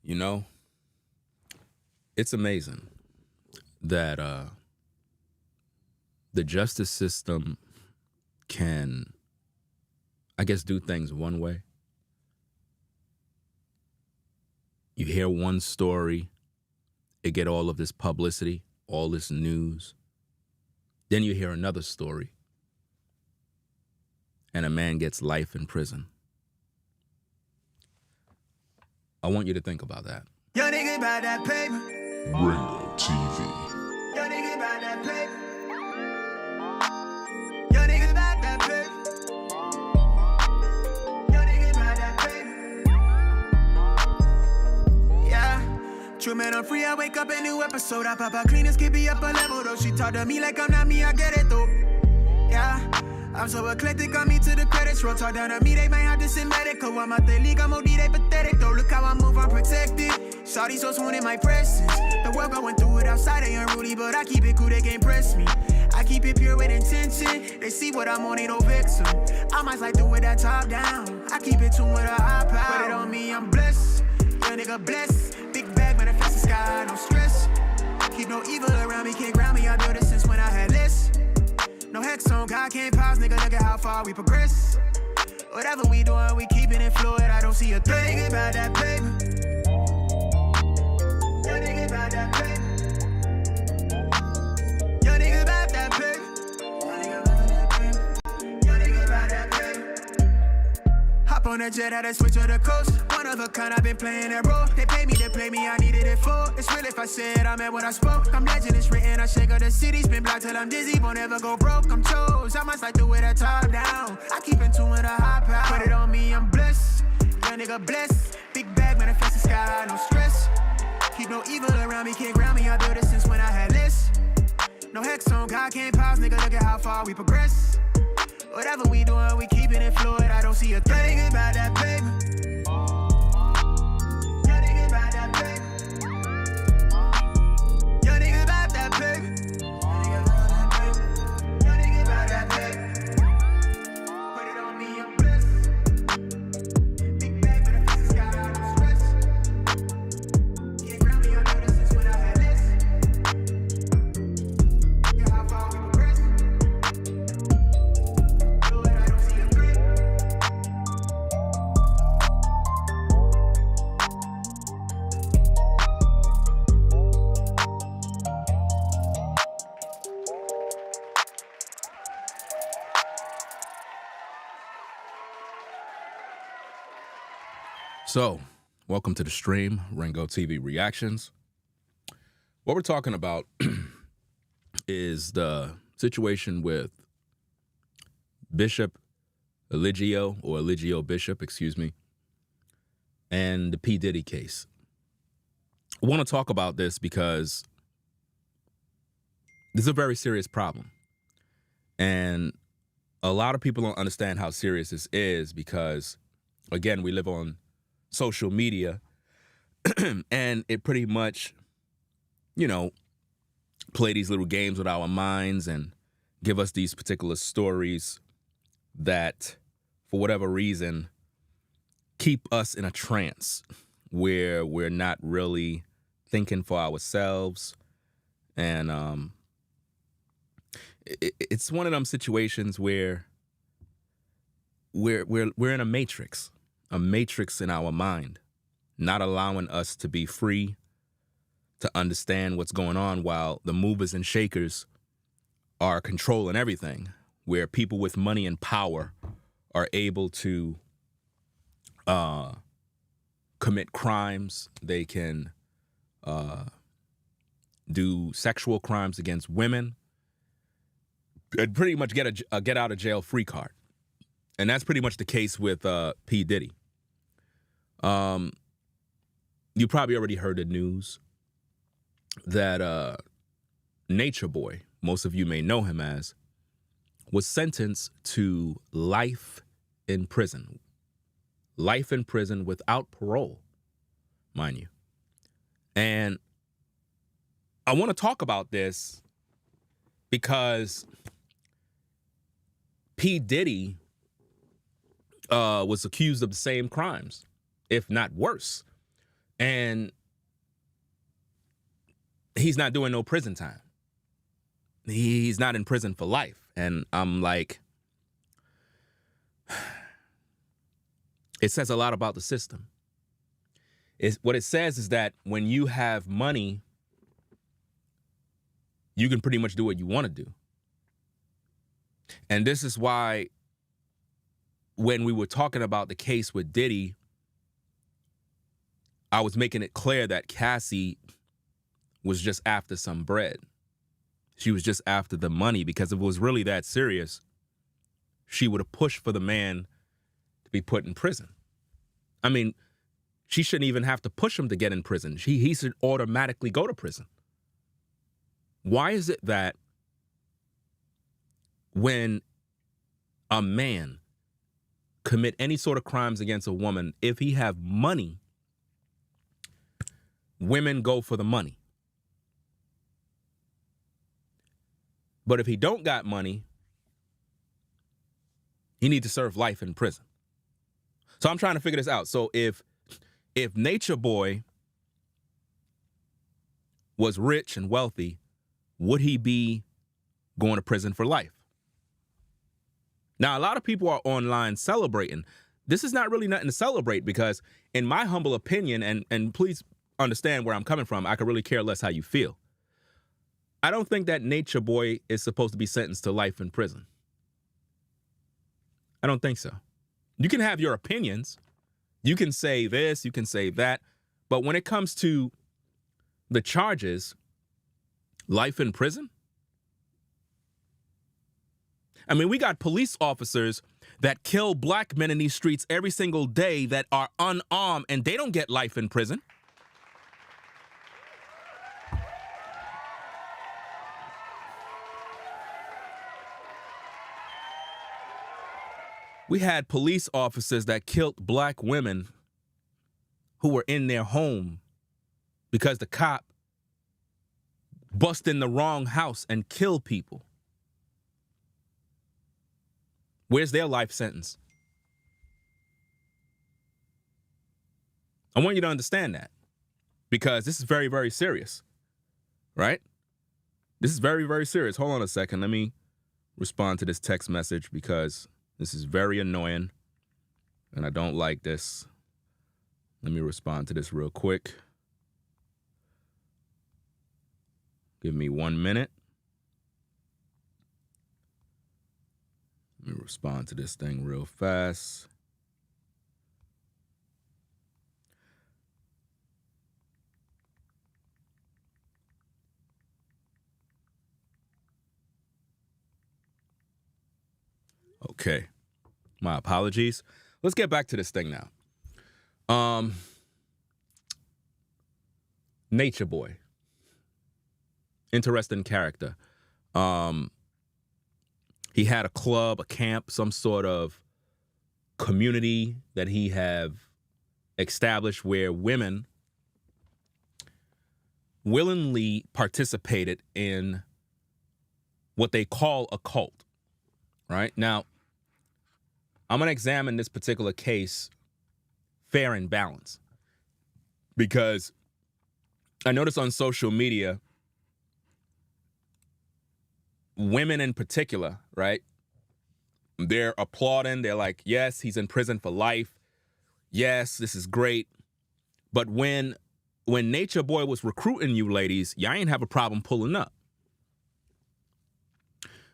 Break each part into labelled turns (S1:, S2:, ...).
S1: You know, it's amazing that the justice system can, I guess, do things one way. You hear one story, it get all of this publicity, all this news. Then you hear another story, and a man gets life in prison. I want you to think about that.
S2: Yo, nigga, about that paper.
S3: Ringo TV.
S2: Yo, nigga, about that paper. Yo, nigga, about that paper. Yo, nigga, about that paper. Yeah. True man, I'm free. I wake up a new episode. I pop out clean and skip me up a level though. She talk to me like I'm not me. I get it though. Yeah. I'm so eclectic, on me to the credits roll. Talk down to me, they might have to send medical. I'm out the league, I'm OD, they pathetic though. Look how I move, I'm protected. Shawty so swoon in my presence. The world going through it outside, they unruly, but I keep it cool, they can't press me. I keep it pure with intention. They see what I'm on, ain't no vixen. I might slide through with that top down. I keep it tuned with a high power. Put it on me, I'm blessed. Young nigga blessed. Big bag, manifest the sky, no stress. Keep no evil around me, can't ground me. I built it since when I had less. No hex on, God can't pause, nigga, look at how far we progress. Whatever we doing, we keeping it fluid, I don't see a threat. Nigga about that paper. Yo, nigga about that paper. Yo, nigga about that paper. Yo, nigga about that paper. Hop on the jet, had to switch to the coast. One of a kind, I've been playing that role. They pay me to play me, I needed it for. It's real if I said I meant what I spoke. I'm legend, it's written, I shake up the city. Spin block till I'm dizzy, won't ever go broke. I'm chose, I must like the way that top down. I keep in tune with a high power. Put it on me, I'm blessed. Young nigga blessed. Big bag, manifest the sky, no stress. Keep no evil around me, can't ground me. I built it since when I had less. No hex on, God can't pause, nigga, look at how far we progress. Whatever we doing, we keeping it fluid. I don't see a threat. Nigga about that paper. Yo, nigga about that paper. Yo, nigga about that paper. Yo, nigga about that paper. Put it on me, I'm blessed. Big bag, but I fix the sky, no stress. Can't ground me, I know this since when I had less. Look at how far we progress.
S1: So, welcome to the stream, Ringo TV Reactions. What we're talking about is the situation with Bishop Eligio, or Eligio Bishop, excuse me, and the P. Diddy case. I want to talk about this because this is a very serious problem. And a lot of people don't understand how serious this is because, again, we live on social media and it pretty much, you know, play these little games with our minds and give us these particular stories that, for whatever reason, keep us in a trance where we're not really thinking for ourselves. And it's one of them situations where we're in a matrix in our mind, not allowing us to be free to understand what's going on while the movers and shakers are controlling everything, where people with money and power are able to commit crimes. They can do sexual crimes against women and pretty much get a get out of jail free card. And that's pretty much the case with P. Diddy. You probably already heard the news that Natureboy, most of you may know him as, was sentenced to life in prison. Life in prison without parole, mind you. And I want to talk about this because P. Diddy was accused of the same crimes, if not worse. And he's not doing no prison time. He's not in prison for life. And I'm like, it says a lot about the system. What it says is that when you have money, you can pretty much do what you want to do. And this is why when we were talking about the case with Diddy, I was making it clear that Cassie was just after some bread. She was just after the money, because if it was really that serious, she would have pushed for the man to be put in prison. I mean, she shouldn't even have to push him to get in prison. He should automatically go to prison. Why is it that when a man commit any sort of crimes against a woman, if he have money, women go for the money? But if he don't got money, he need to serve life in prison. So I'm trying to figure this out. So if Natureboy was rich and wealthy, would he be going to prison for life? Now, a lot of people are online celebrating. This is not really nothing to celebrate, because in my humble opinion, and please understand where I'm coming from, I could really care less how you feel. I don't think that Natureboy is supposed to be sentenced to life in prison. I don't think so. You can have your opinions. You can say this, you can say that. But when it comes to the charges, life in prison? I mean, we got police officers that kill black men in these streets every single day that are unarmed, and they don't get life in prison. We had police officers that killed black women who were in their home because the cop bust in the wrong house and killed people. Where's their life sentence? I want you to understand that, because this is very, very serious, right? This is very, very serious. Hold on a second. Let me respond to this text message, because this is very annoying, and I don't like this. Let me respond to this real quick. Give me 1 minute. Let me respond to this thing real fast. Okay. My apologies. Let's get back to this thing now. Natureboy. Interesting character. He had a club, a camp, some sort of community that he have established where women willingly participated in what they call a cult, right? Now, I'm going to examine this particular case fair and balanced, because I noticed on social media, women in particular, right? They're applauding. They're like, yes, he's in prison for life. Yes, this is great. But when Natureboy was recruiting you ladies, y'all ain't have a problem pulling up.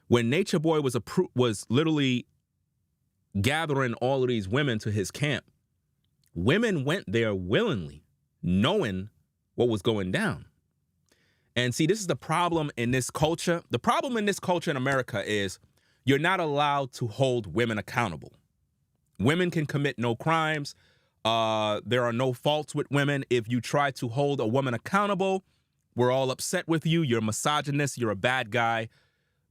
S1: When Natureboy was literally gathering all of these women to his camp, women went there willingly, knowing what was going down. And see, this is the problem in this culture. The problem in this culture in America is you're not allowed to hold women accountable. Women can commit no crimes. There are no faults with women. If you try to hold a woman accountable, we're all upset with you. You're a misogynist. You're a bad guy.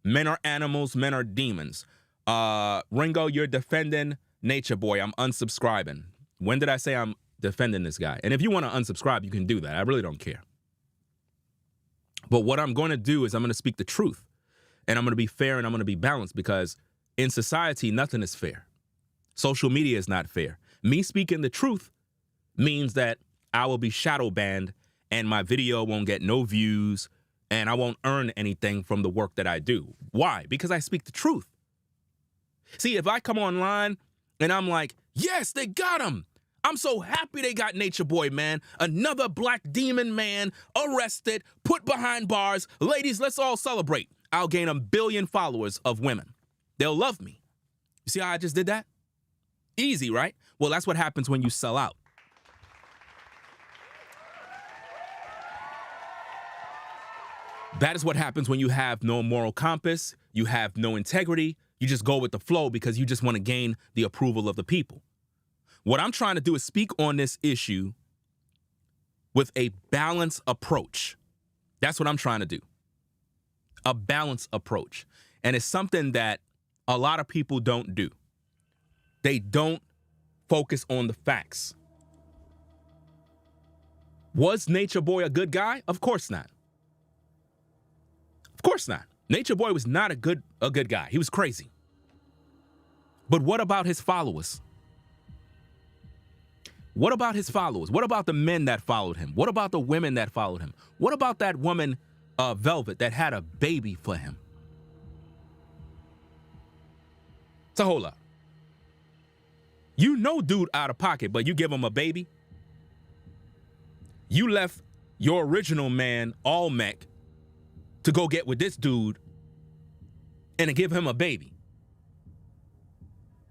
S1: Men are animals. Men are demons. Ringo, you're defending Natureboy. I'm unsubscribing. When did I say I'm defending this guy? And if you want to unsubscribe, you can do that. I really don't care. But what I'm going to do is I'm going to speak the truth, and I'm going to be fair, and I'm going to be balanced, because in society, nothing is fair. Social media is not fair. Me speaking the truth means that I will be shadow banned and my video won't get no views and I won't earn anything from the work that I do. Why? Because I speak the truth. See, if I come online and I'm like, yes, they got him. I'm so happy they got Natureboy, man. Another black demon man arrested, put behind bars. Ladies, let's all celebrate. I'll gain 1 billion followers of women. They'll love me. You see how I just did that? Easy, right? Well, that's what happens when you sell out. That is what happens when you have no moral compass, you have no integrity, you just go with the flow because you just want to gain the approval of the people. What I'm trying to do is speak on this issue with a balanced approach. That's what I'm trying to do. A balanced approach. And it's something that a lot of people don't do. They don't focus on the facts. Was Natureboy a good guy? Of course not. Of course not. Natureboy was not a good guy. He was crazy. But what about his followers? What about his followers? What about the men that followed him? What about the women that followed him? What about that woman, Velvet, that had a baby for him? So hold up. You know dude out of pocket, but you give him a baby? You left your original man, Olmec, to go get with this dude and to give him a baby.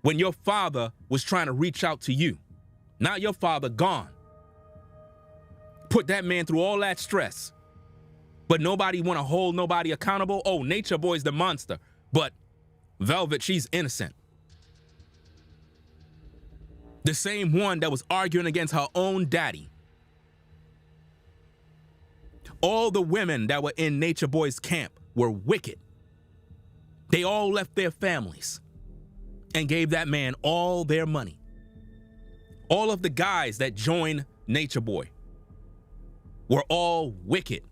S1: When your father was trying to reach out to you. Now your father gone. Put that man through all that stress. But nobody want to hold nobody accountable. Oh, Natureboy's the monster. But Velvet, she's innocent. The same one that was arguing against her own daddy. All the women that were in Natureboy's camp were wicked. They all left their families and gave that man all their money. All of the guys that joined Natureboy were all wicked.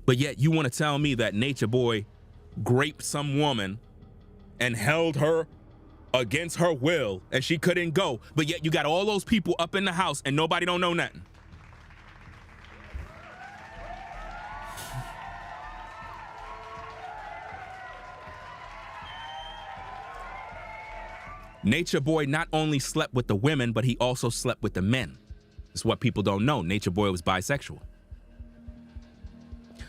S1: But yet you want to tell me that Natureboy raped some woman and held her against her will and she couldn't go. But yet you got all those people up in the house and nobody don't know nothing. Natureboy not only slept with the women, but he also slept with the men. That's what people don't know. Natureboy was bisexual.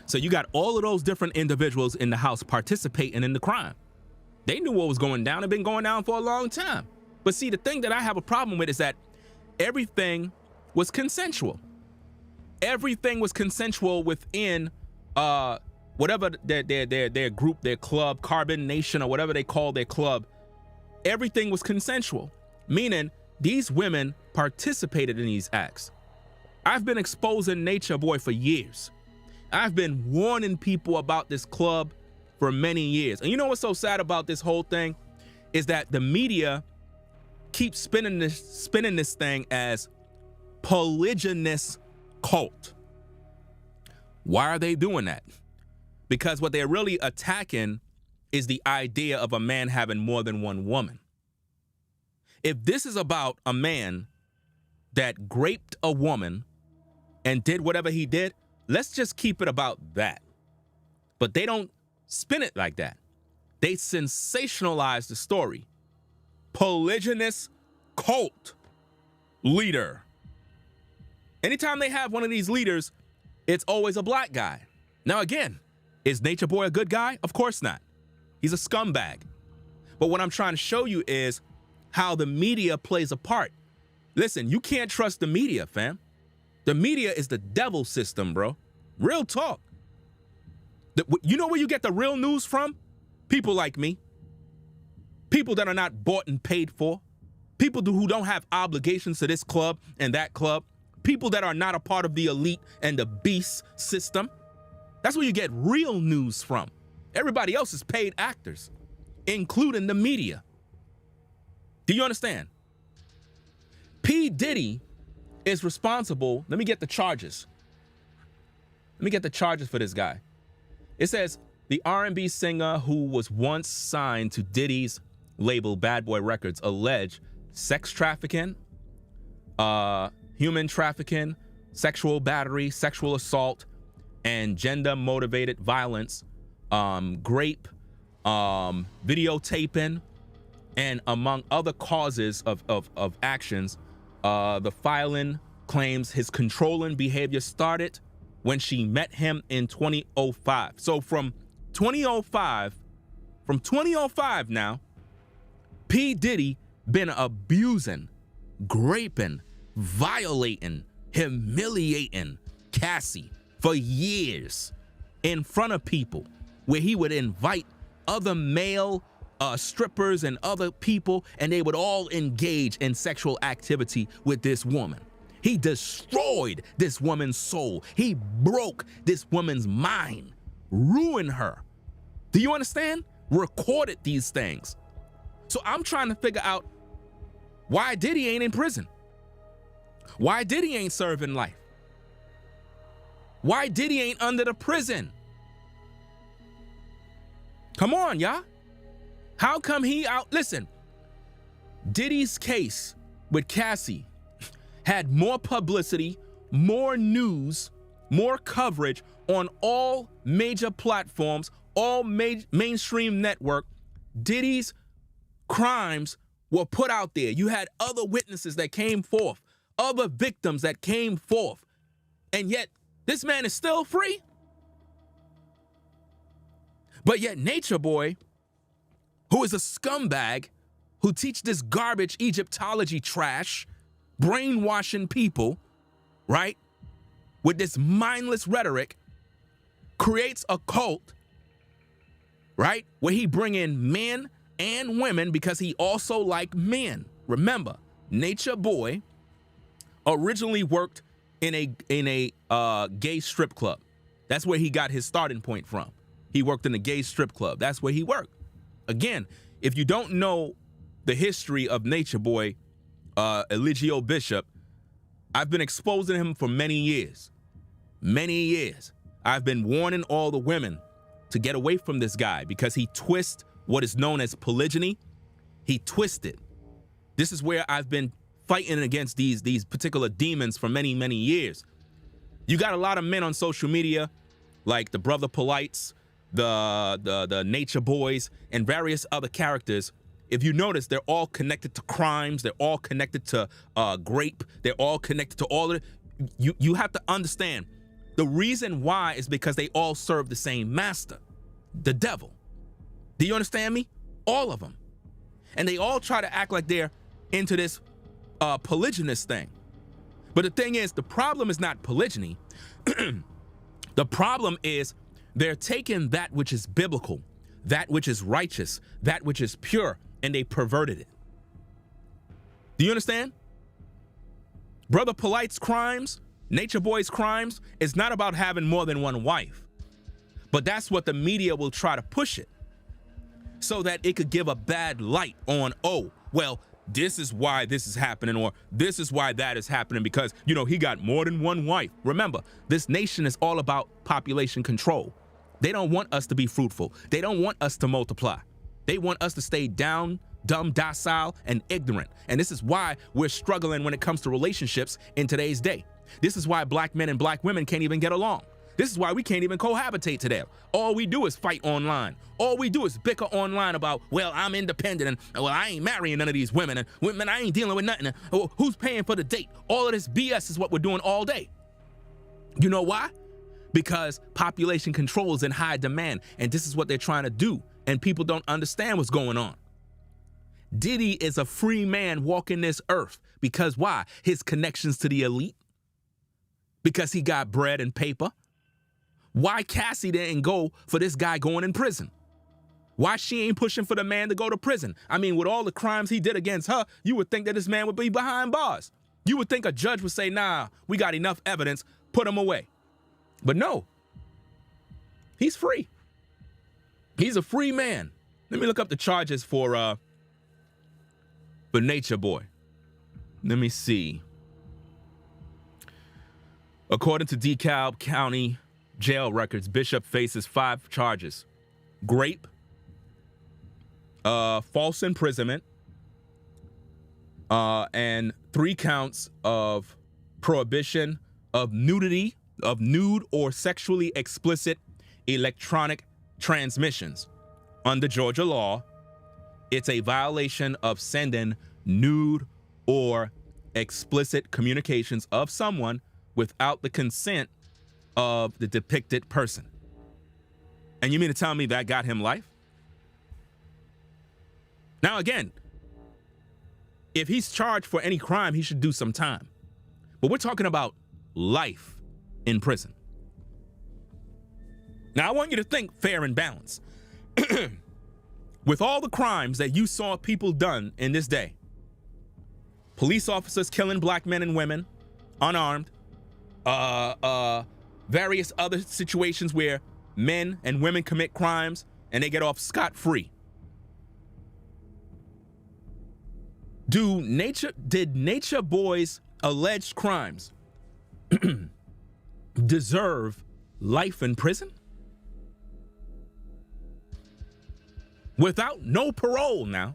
S1: So you got all of those different individuals in the house participating in the crime. They knew what was going down. It had been going down for a long time. But see, the thing that I have a problem with is that everything was consensual. Everything was consensual within whatever their group, their club, Carbon Nation, or whatever they call their club. Everything was consensual, meaning these women participated in these acts. I've been exposing Natureboy for years. I've been warning people about this club for many years. And you know what's so sad about this whole thing is that the media keeps spinning this thing as polygynous cult. Why are they doing that? Because what they're really attacking is the idea of a man having more than one woman. If this is about a man that raped a woman and did whatever he did, let's just keep it about that. But they don't spin it like that. They sensationalize the story. Polygynous cult leader. Anytime they have one of these leaders, it's always a black guy. Now again, is Natureboy a good guy? Of course not. He's a scumbag. But what I'm trying to show you is how the media plays a part. Listen, you can't trust the media, fam. The media is the devil system, bro. Real talk. You know where you get the real news from? People like me. People that are not bought and paid for. People who don't have obligations to this club and that club. People that are not a part of the elite and the beast system. That's where you get real news from. Everybody else is paid actors, including the media. Do you understand? P. Diddy is responsible. Let me get the charges. Let me get the charges for this guy. It says the R&B singer who was once signed to Diddy's label Bad Boy Records alleged sex trafficking, human trafficking, sexual battery, sexual assault, and gender-motivated violence, grape, videotaping, and among other causes of actions. The filing claims his controlling behavior started when she met him in 2005. So from 2005 now, P. Diddy been abusing, graping, violating, humiliating Cassie for years in front of people, where he would invite other male strippers and other people, and they would all engage in sexual activity with this woman. He destroyed this woman's soul. He broke this woman's mind, ruined her. Do you understand? Recorded these things. So I'm trying to figure out why Diddy ain't in prison. Why Diddy ain't serving life. Why Diddy ain't under the prison. Come on, y'all. How come he out? Listen, Diddy's case with Cassie had more publicity, more news, more coverage on all major platforms, all mainstream network. Diddy's crimes were put out there. You had other witnesses that came forth, other victims that came forth, and yet this man is still free. But yet Natureboy, who is a scumbag, who teach this garbage Egyptology trash, brainwashing people, right, with this mindless rhetoric, creates a cult, right, where he bring in men and women because he also like men. Remember, Natureboy originally worked in a gay strip club. That's where he got his starting point from. He worked in a gay strip club. That's where he worked. Again, if you don't know the history of Natureboy, Eligio Bishop, I've been exposing him for many years. Many years. I've been warning all the women to get away from this guy because he twists what is known as polygyny. He twisted. This is where I've been fighting against these particular demons for many, many years. You got a lot of men on social media, like the Brother Polites, the Nature Boys, and various other characters. If you notice, they're all connected to crimes. They're all connected to grape. They're all connected to all of it. You have to understand, the reason why is because they all serve the same master, the devil. Do you understand me? All of them. And they all try to act like they're into this polygynous thing. But the thing is, the problem is not polygyny. The problem is they're taking that which is biblical, that which is righteous, that which is pure, and they perverted it. Do you understand? Brother Polite's crimes, Natureboy's crimes, is not about having more than one wife. But that's what the media will try to push it, so that it could give a bad light on, oh, well, this is why this is happening, or this is why that is happening, because, you know, he got more than one wife. Remember, this nation is all about population control. They don't want us to be fruitful. They don't want us to multiply. They want us to stay down, dumb, docile, and ignorant. And this is why we're struggling when it comes to relationships in today's day. This is why black men and black women can't even get along. This is why we can't even cohabitate today. All we do is fight online. All we do is bicker online about, well, I'm independent, and well, I ain't marrying none of these women, and women, I ain't dealing with nothing, and oh, who's paying for the date? All of this BS is what we're doing all day. You know why? Because population control is in high demand, and this is what they're trying to do, and people don't understand what's going on. Diddy is a free man walking this earth because why? His connections to the elite, because he got bread and paper. Why Cassie didn't go for this guy going in prison? Why she ain't pushing for the man to go to prison? I mean, with all the crimes he did against her, you would think that this man would be behind bars. You would think a judge would say, nah, we got enough evidence, put him away. But no, he's free. He's a free man. Let me look up the charges for Natureboy. Let me see. According to DeKalb County jail records, Bishop faces 5 charges: grape, false imprisonment, and 3 counts of prohibition of nudity, of nude or sexually explicit electronic transmissions. Under Georgia law, it's a violation of sending nude or explicit communications of someone without the consent of the depicted person. And you mean to tell me that got him life? Now again, if he's charged for any crime, he should do some time. But we're talking about life in prison. Now, I want you to think fair and balanced. With all the crimes that you saw people done in this day, police officers killing black men and women, unarmed, various other situations where men and women commit crimes and they get off scot-free. Did Nature Boy's alleged crimes deserve life in prison? Without no parole now.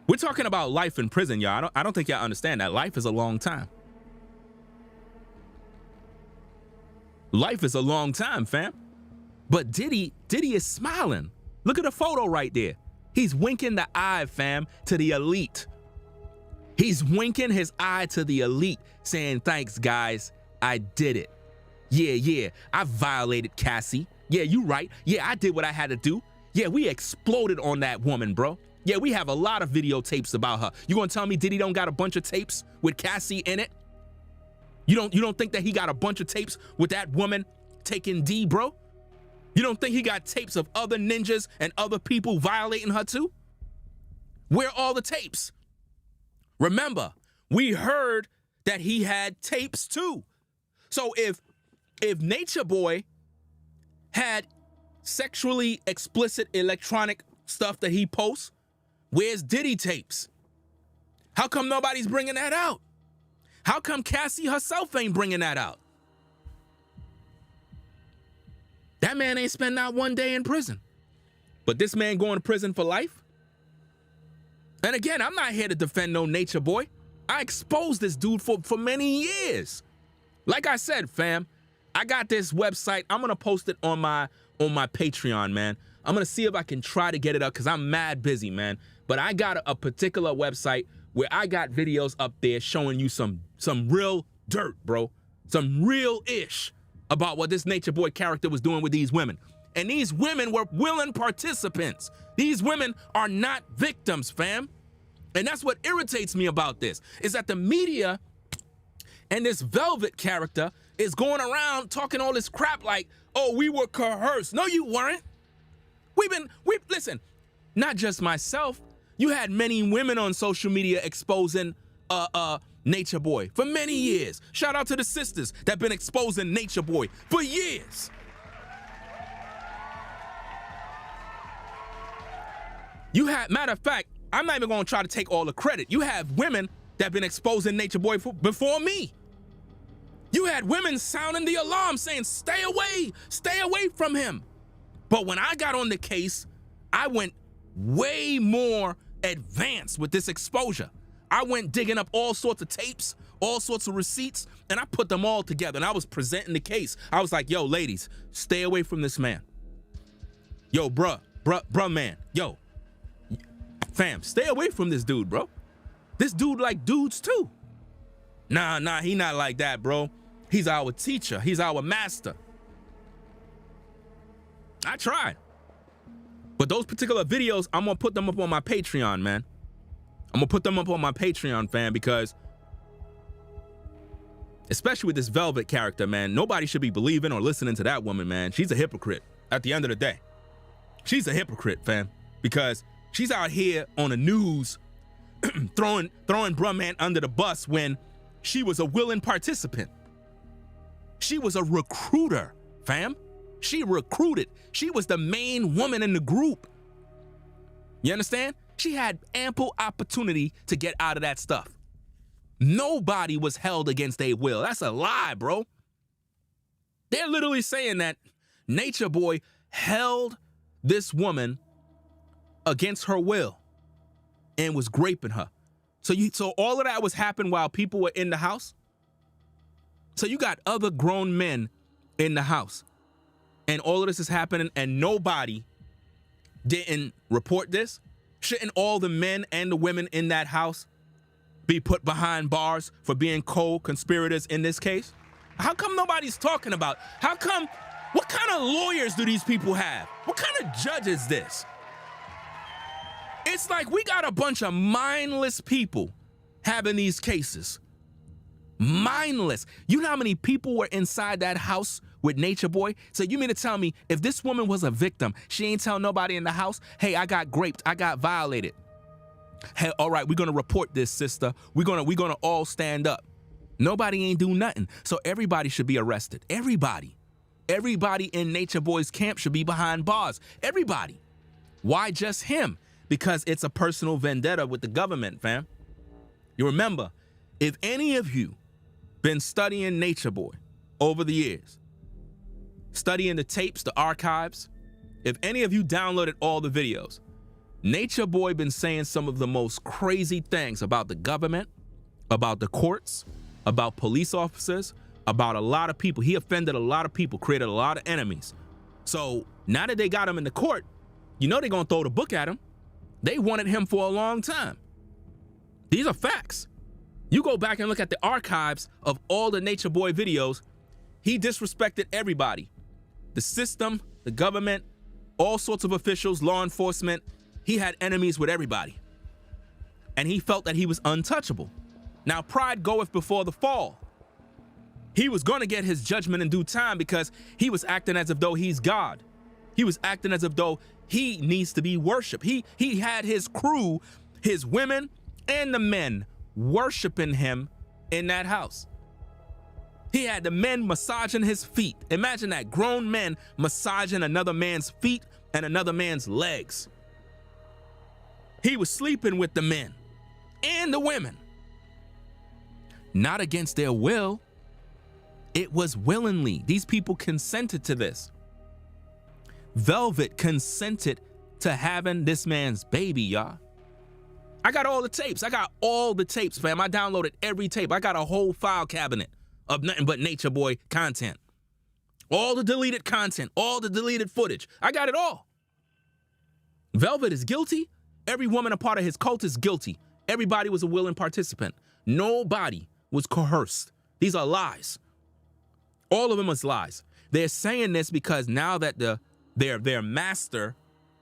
S1: We're talking about life in prison, y'all. I don't think y'all understand that. Life is a long time. Life is a long time, fam. But Diddy is smiling. Look at the photo right there. He's winking the eye, fam, to the elite. He's winking his eye to the elite, saying, thanks, guys. I did it. Yeah, I violated Cassie. Yeah, you right. Yeah, I did what I had to do. Yeah, we exploded on that woman, bro. Yeah, we have a lot of videotapes about her. You gonna tell me Diddy don't got a bunch of tapes with Cassie in it? You don't think that he got a bunch of tapes with that woman taking D, bro? You don't think he got tapes of other ninjas and other people violating her too? Where are all the tapes? Remember, we heard that he had tapes too. So if Nature Boy had sexually explicit electronic stuff that he posts, where's Diddy tapes? How come nobody's bringing that out? How come Cassie herself ain't bringing that out? That man ain't spent not one day in prison. But this man going to prison for life? And again, I'm not here to defend no Nature Boy. I exposed this dude for many years. Like I said, fam, I got this website. I'm gonna post it on my Patreon, man. I'm gonna see if I can try to get it up because I'm mad busy, man. But I got a particular website where I got videos up there showing you some real dirt, bro. Some real ish about what this Nature Boy character was doing with these women. And these women were willing participants. These women are not victims, fam. And that's what irritates me about this, is that the media and this Velvet character is going around talking all this crap like, oh, we were coerced. No, you weren't. Listen, not just myself. You had many women on social media exposing Nature Boy for many years. Shout out to the sisters that been exposing Nature Boy for years. You had, matter of fact, I'm not even gonna try to take all the credit. You have women that been exposing Nature Boy before me. You had women sounding the alarm saying, stay away from him. But when I got on the case, I went way more advanced with this exposure. I went digging up all sorts of tapes, all sorts of receipts, and I put them all together, and I was presenting the case. I was like, yo, ladies, stay away from this man. Yo, bruh, man, yo, fam, stay away from this dude, bro. This dude like dudes too. Nah, he not like that, bro. He's our teacher. He's our master. I tried. But those particular videos, I'm gonna put them up on my Patreon, man. I'm gonna put them up on my Patreon, fam, because especially with this Velvet character, man, nobody should be believing or listening to that woman, man. She's a hypocrite at the end of the day. She's a hypocrite, fam, because she's out here on the news throwing bruh man under the bus when she was a willing participant. She was a recruiter, fam. She recruited. She was the main woman in the group. You understand? She had ample opportunity to get out of that stuff. Nobody was held against their will. That's a lie, bro. They're literally saying that Nature Boy held this woman against her will and was raping her. So all of that was happening while people were in the house. So you got other grown men in the house, and all of this is happening, and nobody didn't report this. Shouldn't all the men and the women in that house be put behind bars for being co-conspirators in this case? How come nobody's talking about? How come? What kind of lawyers do these people have? What kind of judge is this? It's like we got a bunch of mindless people having these cases. Mindless. You know how many people were inside that house with Natureboy? So you mean to tell me if this woman was a victim, she ain't tell nobody in the house, hey, I got raped, I got violated. Hey, all right, we're gonna report this, sister. We're gonna all stand up. Nobody ain't do nothing. So everybody should be arrested. Everybody. Everybody in Natureboy's camp should be behind bars. Everybody. Why just him? Because it's a personal vendetta with the government, fam. You remember, if any of you been studying Natureboy over the years, studying the tapes, the archives, if any of you downloaded all the videos, Natureboy been saying some of the most crazy things about the government, about the courts, about police officers, about a lot of people. He offended a lot of people, created a lot of enemies. So now that they got him in the court, you know they're gonna throw the book at him. They wanted him for a long time. These are facts. You go back and look at the archives of all the Natureboy videos, he disrespected everybody. The system, the government, all sorts of officials, law enforcement. He had enemies with everybody. And he felt that he was untouchable. Now, pride goeth before the fall. He was gonna get his judgment in due time because he was acting as if though he's God. He was acting as if though he needs to be worshiped. He had his crew, his women and the men worshiping him in that house. He had the men massaging his feet. Imagine that, grown men massaging another man's feet and another man's legs. He was sleeping with the men and the women. Not against their will. It was willingly. These people consented to this. Velvet consented to having this man's baby, y'all. I got all the tapes. I got all the tapes, fam. I downloaded every tape. I got a whole file cabinet of nothing but Natureboy content. All the deleted content, all the deleted footage. I got it all. Velvet is guilty. Every woman a part of his cult is guilty. Everybody was a willing participant. Nobody was coerced. These are lies. All of them is lies. They're saying this because now that their master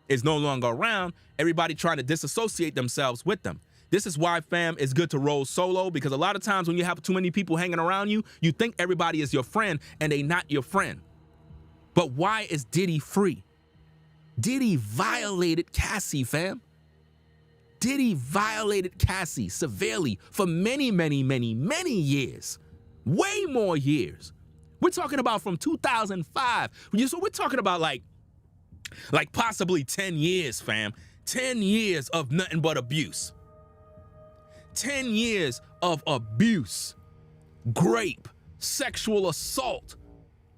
S1: is no longer around, everybody trying to disassociate themselves with them. This is why, fam, it's good to roll solo, because a lot of times when you have too many people hanging around you, you think everybody is your friend and they not your friend. But why is Diddy free? Diddy violated Cassie, fam. Diddy violated Cassie severely for many, many, many, many years. Way more years. We're talking about from 2005. So we're talking about like possibly 10 years, fam. 10 years of nothing but abuse. 10 years of abuse, grape, sexual assault,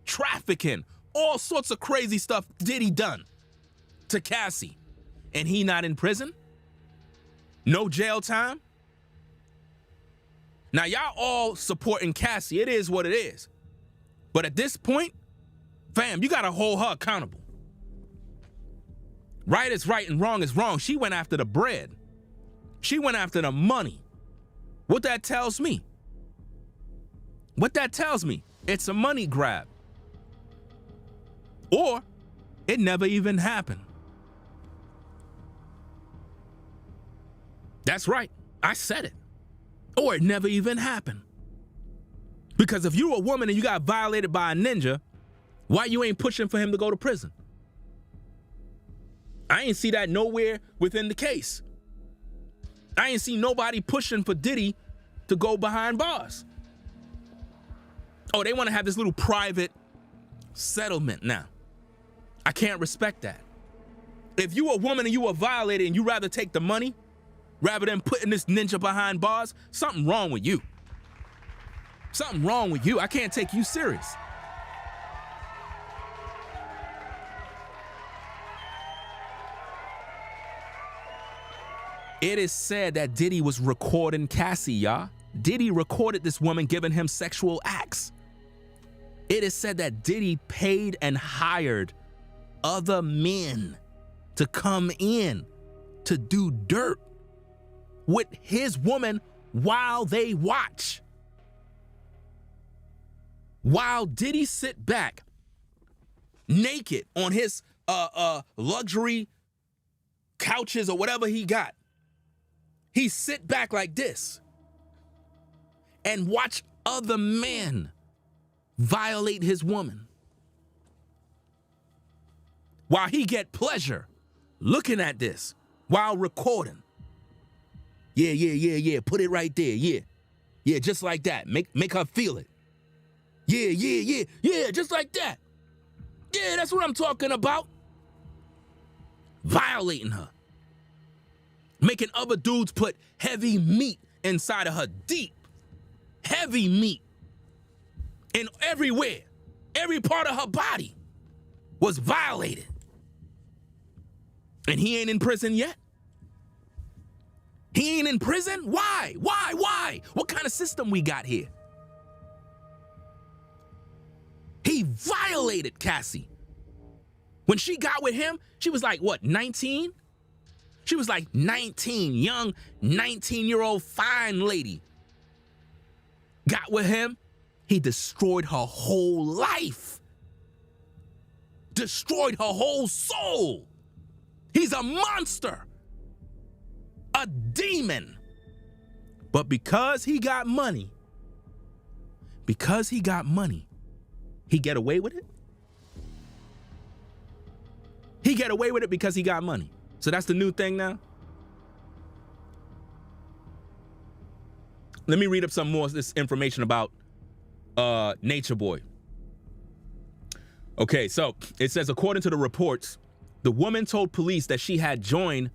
S1: trafficking, all sorts of crazy stuff Diddy done to Cassie. And he not in prison? No jail time? Now, y'all all supporting Cassie. It is what it is. But at this point, fam, you gotta hold her accountable. Right is right and wrong is wrong. She went after the bread. She went after the money. What that tells me? What that tells me? It's a money grab. Or it never even happened. That's right. I said it. Or it never even happened. Because if you're a woman and you got violated by a ninja, why you ain't pushing for him to go to prison? I ain't see that nowhere within the case. I ain't see nobody pushing for Diddy to go behind bars. Oh, they want to have this little private settlement now. I can't respect that. If you a woman and you were violated and you rather take the money rather than putting this ninja behind bars, something wrong with you. Something wrong with you. I can't take you serious. It is said that Diddy was recording Cassie, y'all. Diddy recorded this woman giving him sexual acts. It is said that Diddy paid and hired other men to come in to do dirt with his woman while they watch. While Diddy sit back naked on his luxury couches or whatever he got, he sit back like this and watch other men violate his woman while he get pleasure looking at this while recording. Yeah. Put it right there. Yeah, just like that. Make her feel it. Yeah, just like that. Yeah, that's what I'm talking about. Violating her. Making other dudes put heavy meat inside of her. Deep, heavy meat. And everywhere, every part of her body was violated. And he ain't in prison yet? He ain't in prison? Why? What kind of system we got here? He violated Cassie. When she got with him, she was like, what, 19? She was like 19, young 19-year-old fine lady. Got with him, he destroyed her whole life. Destroyed her whole soul. He's a monster. A demon. But because he got money, he get away with it? He get away with it because he got money. So that's the new thing now? Let me read up some more of this information about Natureboy. Okay, so it says, according to the reports, the woman told police that she had joined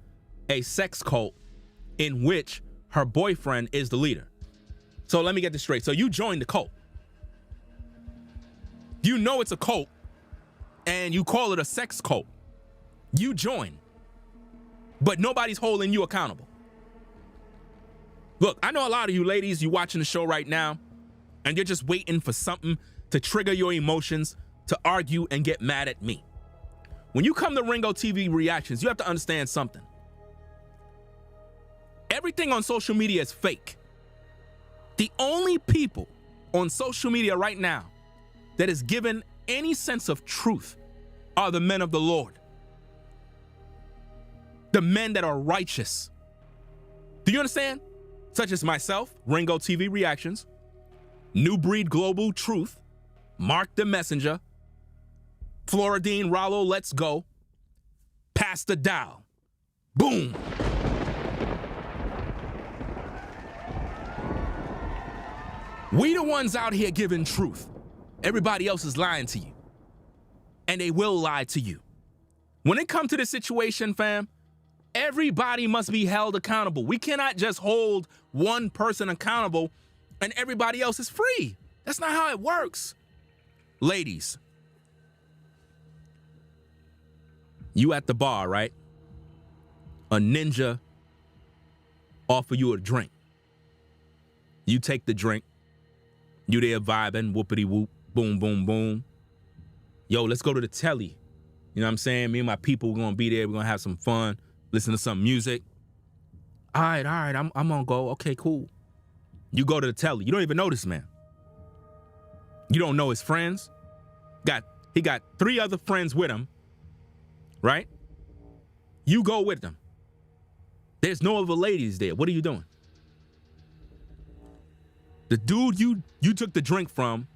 S1: a sex cult in which her boyfriend is the leader. So let me get this straight. So you joined the cult. You know it's a cult, and you call it a sex cult. You join, but nobody's holding you accountable. Look, I know a lot of you ladies, you watching the show right now, and you're just waiting for something to trigger your emotions, to argue and get mad at me. When you come to Ringo TV Reactions, you have to understand something. Everything on social media is fake. The only people on social media right now that is given any sense of truth are the men of the Lord. The men that are righteous. Do you understand? Such as myself, Ringo TV Reactions, New Breed Global Truth, Mark the Messenger, Floridine Rollo Let's Go, Pastor Dow. Boom. We the ones out here giving truth. Everybody else is lying to you. And they will lie to you. When it comes to this situation, fam, everybody must be held accountable. We cannot just hold one person accountable and everybody else is free. That's not how it works. Ladies, you at the bar, right? A ninja offer you a drink. You take the drink. You there vibing, whoopity whoop, boom, boom, boom. Yo, let's go to the telly. You know what I'm saying? Me and my people, we're gonna be there. We're gonna have some fun, listen to some music. All right, I'm gonna go. Okay, cool. You go to the telly. You don't even know this man. You don't know his friends. He got 3 other friends with him, right? You go with them. There's no other ladies there. What are you doing? The dude you took the drink from,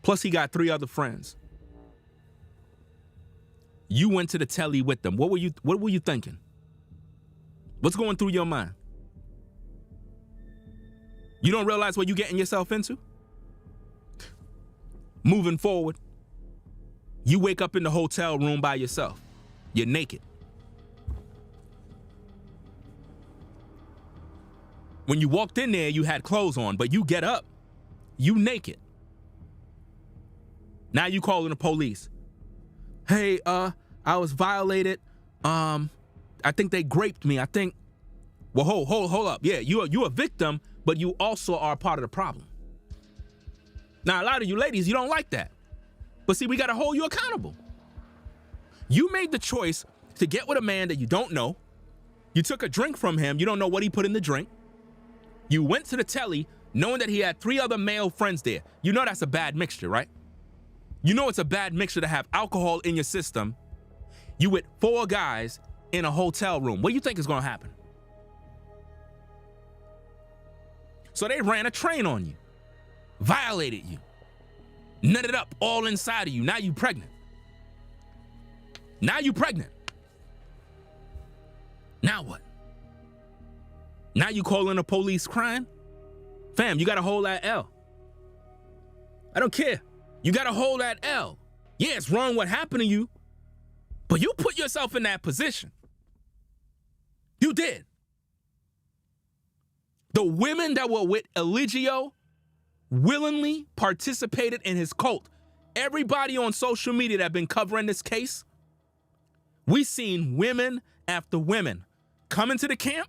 S1: plus he got 3 other friends. You went to the telly with them. What were you thinking? What's going through your mind? You don't realize what you're getting yourself into? Moving forward, you wake up in the hotel room by yourself. You're naked. When you walked in there, you had clothes on, but you get up, you naked. Now you calling the police. Hey, I was violated. I think they raped me. I think Well, hold up. Yeah, you a victim, but you also are part of the problem. Now, a lot of you ladies, you don't like that. But see, we got to hold you accountable. You made the choice to get with a man that you don't know. You took a drink from him. You don't know what he put in the drink. You went to the telly knowing that he had 3 other male friends there. You know that's a bad mixture, right? You know it's a bad mixture to have alcohol in your system. You with 4 guys in a hotel room. What do you think is going to happen? So they ran a train on you, violated you, nutted up all inside of you. Now you pregnant. Now you pregnant. Now what? Now you calling the police crying? Fam, you gotta hold that L. I don't care. You gotta hold that L. Yeah, it's wrong what happened to you, but you put yourself in that position. You did. The women that were with Eligio willingly participated in his cult. Everybody on social media that been covering this case, we seen women after women come into the camp,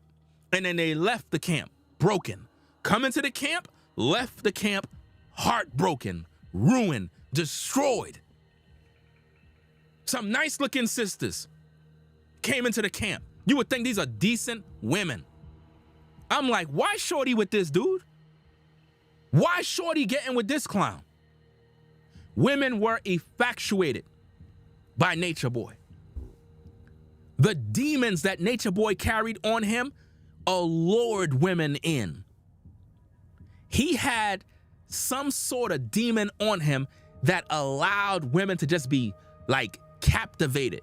S1: and then they left the camp broken. Come into the camp, left the camp heartbroken, ruined, destroyed. Some nice looking sisters came into the camp. You would think these are decent women. I'm like, why shorty with this dude? Why shorty getting with this clown? Women were infatuated by Natureboy. The demons that Natureboy carried on him allured women in. He had some sort of demon on him that allowed women to just be like captivated.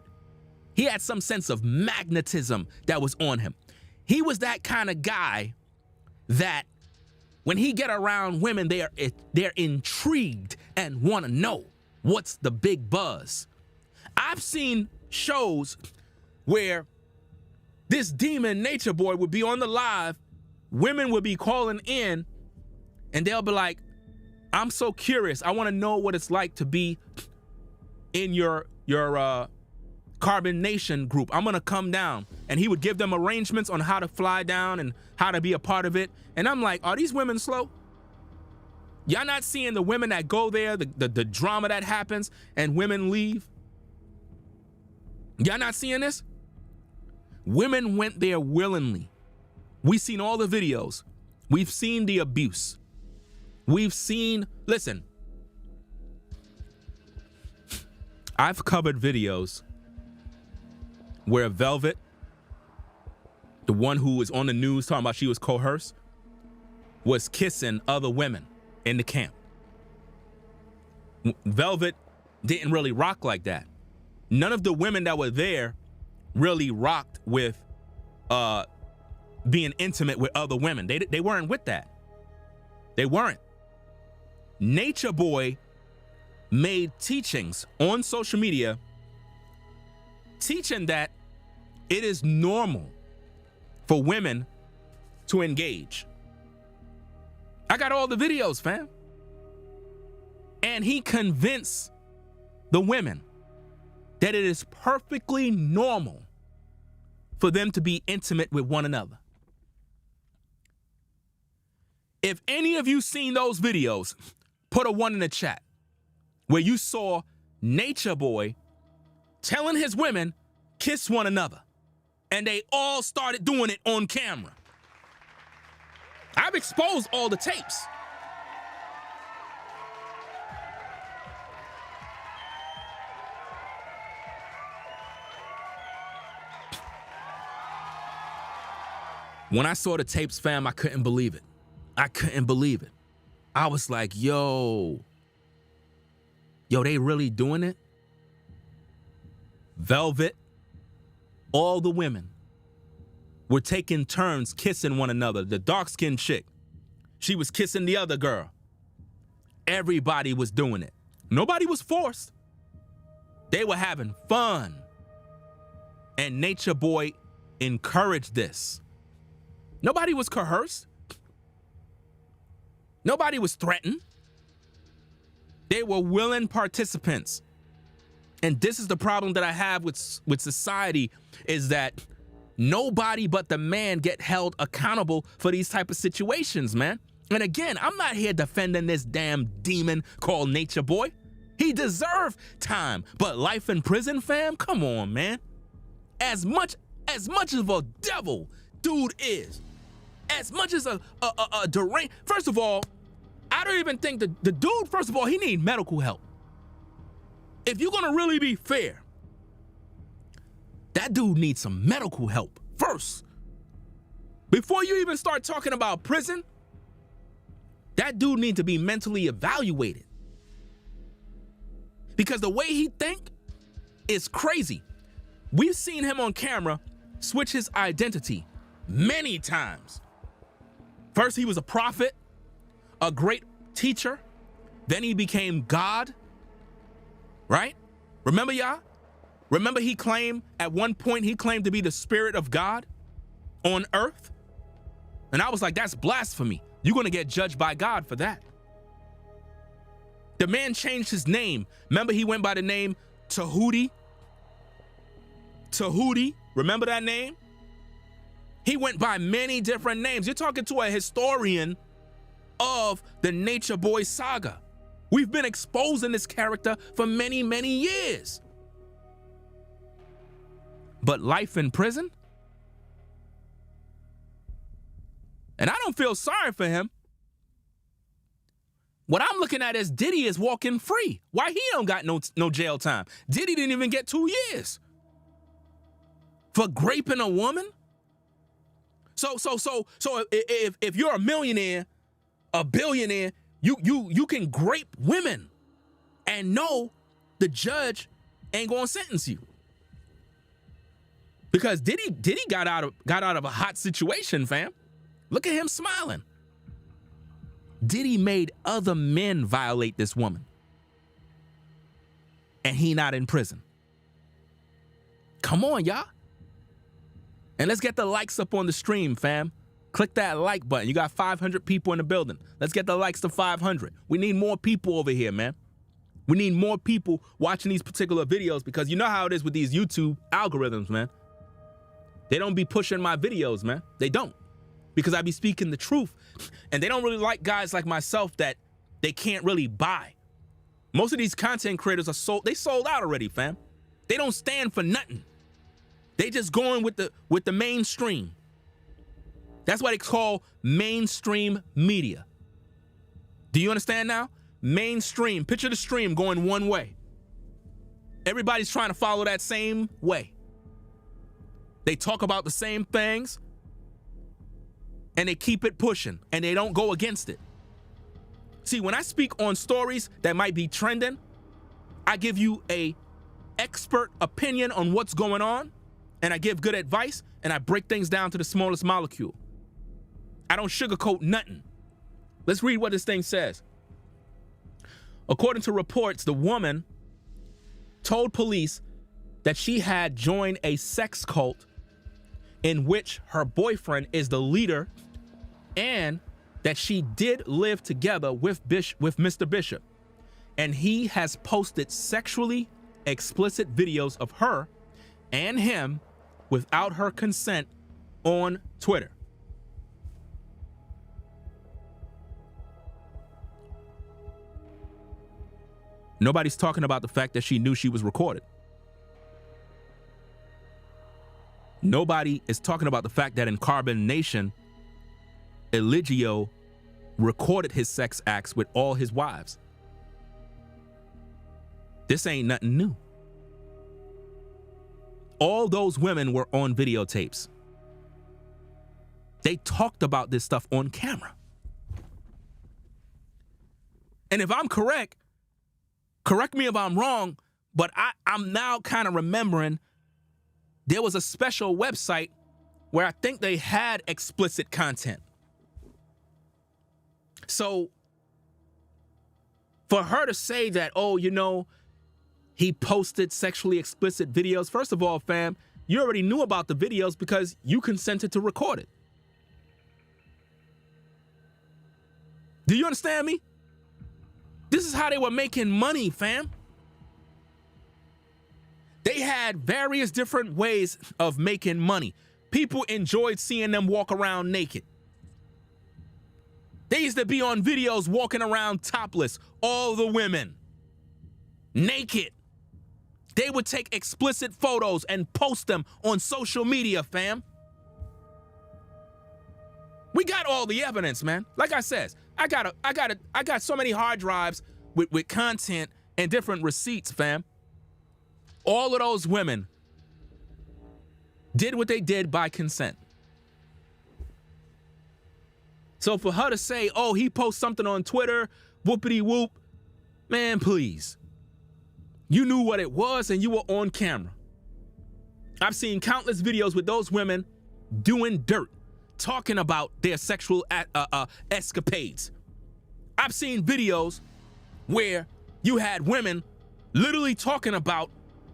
S1: He had some sense of magnetism that was on him. He was that kind of guy that when he get around women, they're intrigued and want to know what's the big buzz. I've seen shows where this demon Natureboy would be on the live, women would be calling in, and they'll be like, I'm so curious. I want to know what it's like to be in your Carbon Nation group. I'm gonna come down. And he would give them arrangements on how to fly down and how to be a part of it. And I'm like, are these women slow? Y'all not seeing the women that go there, the drama that happens and women leave? Y'all not seeing this? Women went there willingly. We've seen all the videos. We've seen the abuse. We've seen, listen, I've covered videos where Velvet, the one who was on the news talking about she was coerced, was kissing other women in the camp. Velvet didn't really rock like that. None of the women that were there really rocked with being intimate with other women. They weren't with that. They weren't. Natureboy made teachings on social media teaching that it is normal for women to engage. I got all the videos, fam. And he convinced the women that it is perfectly normal for them to be intimate with one another. If any of you seen those videos, put a 1 in the chat where you saw Natureboy telling his women, kiss one another. And they all started doing it on camera. I've exposed all the tapes. When I saw the tapes, fam, I couldn't believe it. I couldn't believe it. I was like, yo, they really doing it? Velvet, all the women were taking turns kissing one another. The dark-skinned chick, she was kissing the other girl. Everybody was doing it. Nobody was forced. They were having fun. And Natureboy encouraged this. Nobody was coerced. Nobody was threatened. They were willing participants. And this is the problem that I have with society, is that Nobody but the man get held accountable for these type of situations, man. And again, I'm not here defending this damn demon called Natureboy. He deserved time, but life in prison, fam? Come on, man. As much of a devil dude is, as much as a deranged, first of all, I don't even think the dude, first of all, he need medical help. If you're gonna really be fair, that dude needs some medical help first. Before you even start talking about prison, that dude needs to be mentally evaluated. Because the way he think is crazy. We've seen him on camera switch his identity many times. First, he was a prophet, a great teacher. Then he became God, right? Remember, y'all? Remember he claimed, at one point, he claimed to be the spirit of God on earth? And I was like, that's blasphemy. You're gonna get judged by God for that. The man changed his name. Remember he went by the name Tahuti? Tahuti, remember that name? He went by many different names. You're talking to a historian of the Natureboy saga. We've been exposing this character for many, many years. But life in prison? And I don't feel sorry for him. What I'm looking at is Diddy is walking free. Why he don't got no jail time? Diddy didn't even get 2 years for raping a woman. So if you're a millionaire, a billionaire, you can rape women and know the judge ain't gonna sentence you. Because Diddy got out of a hot situation, fam. Look at him smiling. Diddy made other men violate this woman. And he not in prison. Come on, y'all. And let's get the likes up on the stream, fam. Click that like button. You got 500 people in the building. Let's get the likes to 500. We need more people over here, man. We need more people watching these particular videos because you know how it is with these YouTube algorithms, man. They don't be pushing my videos, man. They don't. Because I be speaking the truth. And they don't really like guys like myself that they can't really buy. Most of these content creators are sold out already, fam. They don't stand for nothing. They just going with the mainstream. That's why they call mainstream media. Do you understand now? Mainstream. Picture the stream going one way. Everybody's trying to follow that same way. They talk about the same things and they keep it pushing and they don't go against it. See, when I speak on stories that might be trending, I give you a expert opinion on what's going on and I give good advice and I break things down to the smallest molecule. I don't sugarcoat nothing. Let's read what this thing says. According to reports, the woman told police that she had joined a sex cult in which her boyfriend is the leader and that she did live together with Mr. Bishop. And he has posted sexually explicit videos of her and him without her consent on Twitter. Nobody's talking about the fact that she knew she was recorded. Nobody is talking about the fact that in Carbon Nation, Eligio recorded his sex acts with all his wives. This ain't nothing new. All those women were on videotapes. They talked about this stuff on camera. And if I'm correct me if I'm wrong, but I'm now kind of remembering there was a special website where I think they had explicit content. So for her to say that, oh, you know, he posted sexually explicit videos. First of all, fam, you already knew about the videos because you consented to record it. Do you understand me? This is how they were making money, fam. They had various different ways of making money. People enjoyed seeing them walk around naked. They used to be on videos walking around topless, all the women, naked. They would take explicit photos and post them on social media, fam. We got all the evidence, man. Like I said, I got so many hard drives with content and different receipts, fam. All of those women did what they did by consent. So for her to say, oh, he posts something on Twitter, whoopity whoop, man, please. You knew what it was and you were on camera. I've seen countless videos with those women doing dirt, talking about their sexual escapades. I've seen videos where you had women literally talking about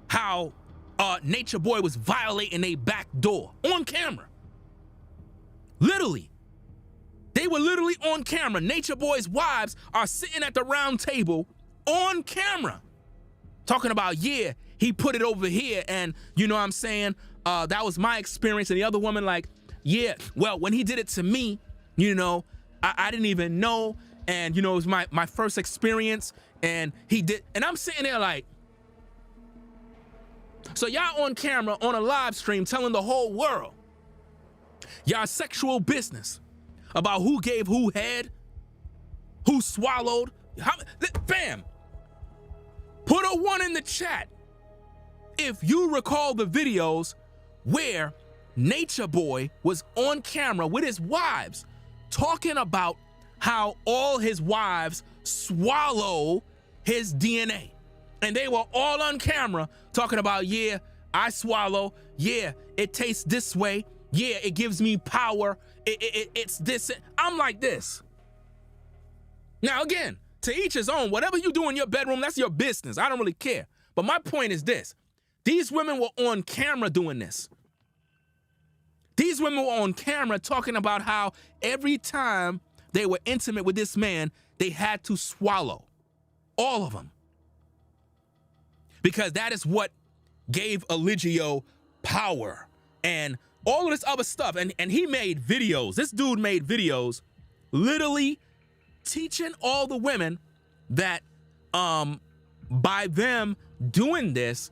S1: how Natureboy was violating a back door on camera. Literally. They were literally on camera. Natureboy's wives are sitting at the round table on camera talking about, yeah, he put it over here and you know what I'm saying, that was my experience. And the other woman like, yeah, well, when he did it to me, you know, I didn't even know. And, you know, it was my first experience and he did. And I'm sitting there like, so y'all on camera on a live stream telling the whole world y'all sexual business about who gave who head, who swallowed, bam. Put a 1 in the chat if you recall the videos where Natureboy was on camera with his wives talking about how all his wives swallow his DNA. And they were all on camera talking about, yeah, I swallow. Yeah, it tastes this way. Yeah, it gives me power. It's this. I'm like this. Now, again, to each his own. Whatever you do in your bedroom, that's your business. I don't really care. But my point is this. These women were on camera doing this. These women were on camera talking about how every time they were intimate with this man, they had to swallow. All of them. Because that is what gave Eligio power and all of this other stuff. And he made videos. This dude made videos literally teaching all the women that by them doing this,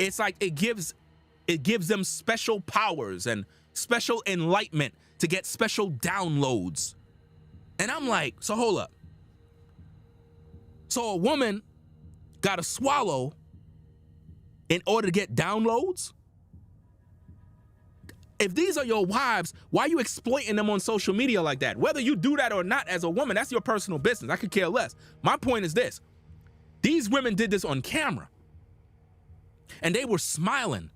S1: it's like it gives them special powers and special enlightenment to get special downloads. And I'm like, so hold up. So a woman got to swallow in order to get downloads? If these are your wives, why are you exploiting them on social media like that? Whether you do that or not as a woman, that's your personal business. I could care less. My point is this. These women did this on camera. And they were smiling.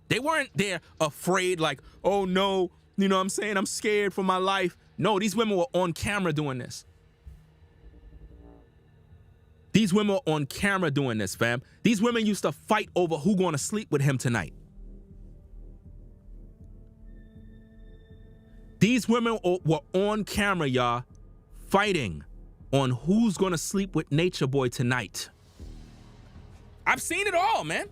S1: They weren't there afraid like, oh no, you know what I'm saying? I'm scared for my life. No, these women were on camera doing this. These women were on camera doing this, fam. These women used to fight over who going to sleep with him tonight. These women were on camera, y'all, fighting on who's going to sleep with Natureboy tonight. I've seen it all, man.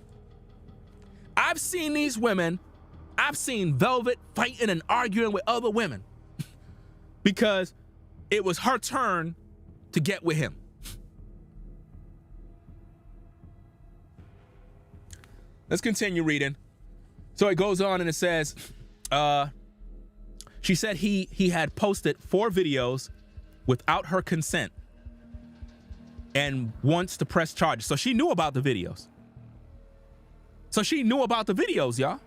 S1: I've seen these women. I've seen Velvet fighting and arguing with other women because it was her turn to get with him. Let's continue reading. So it goes on and it says, she said he had posted 4 videos without her consent and wants to press charges. So she knew about the videos. So she knew about the videos, y'all.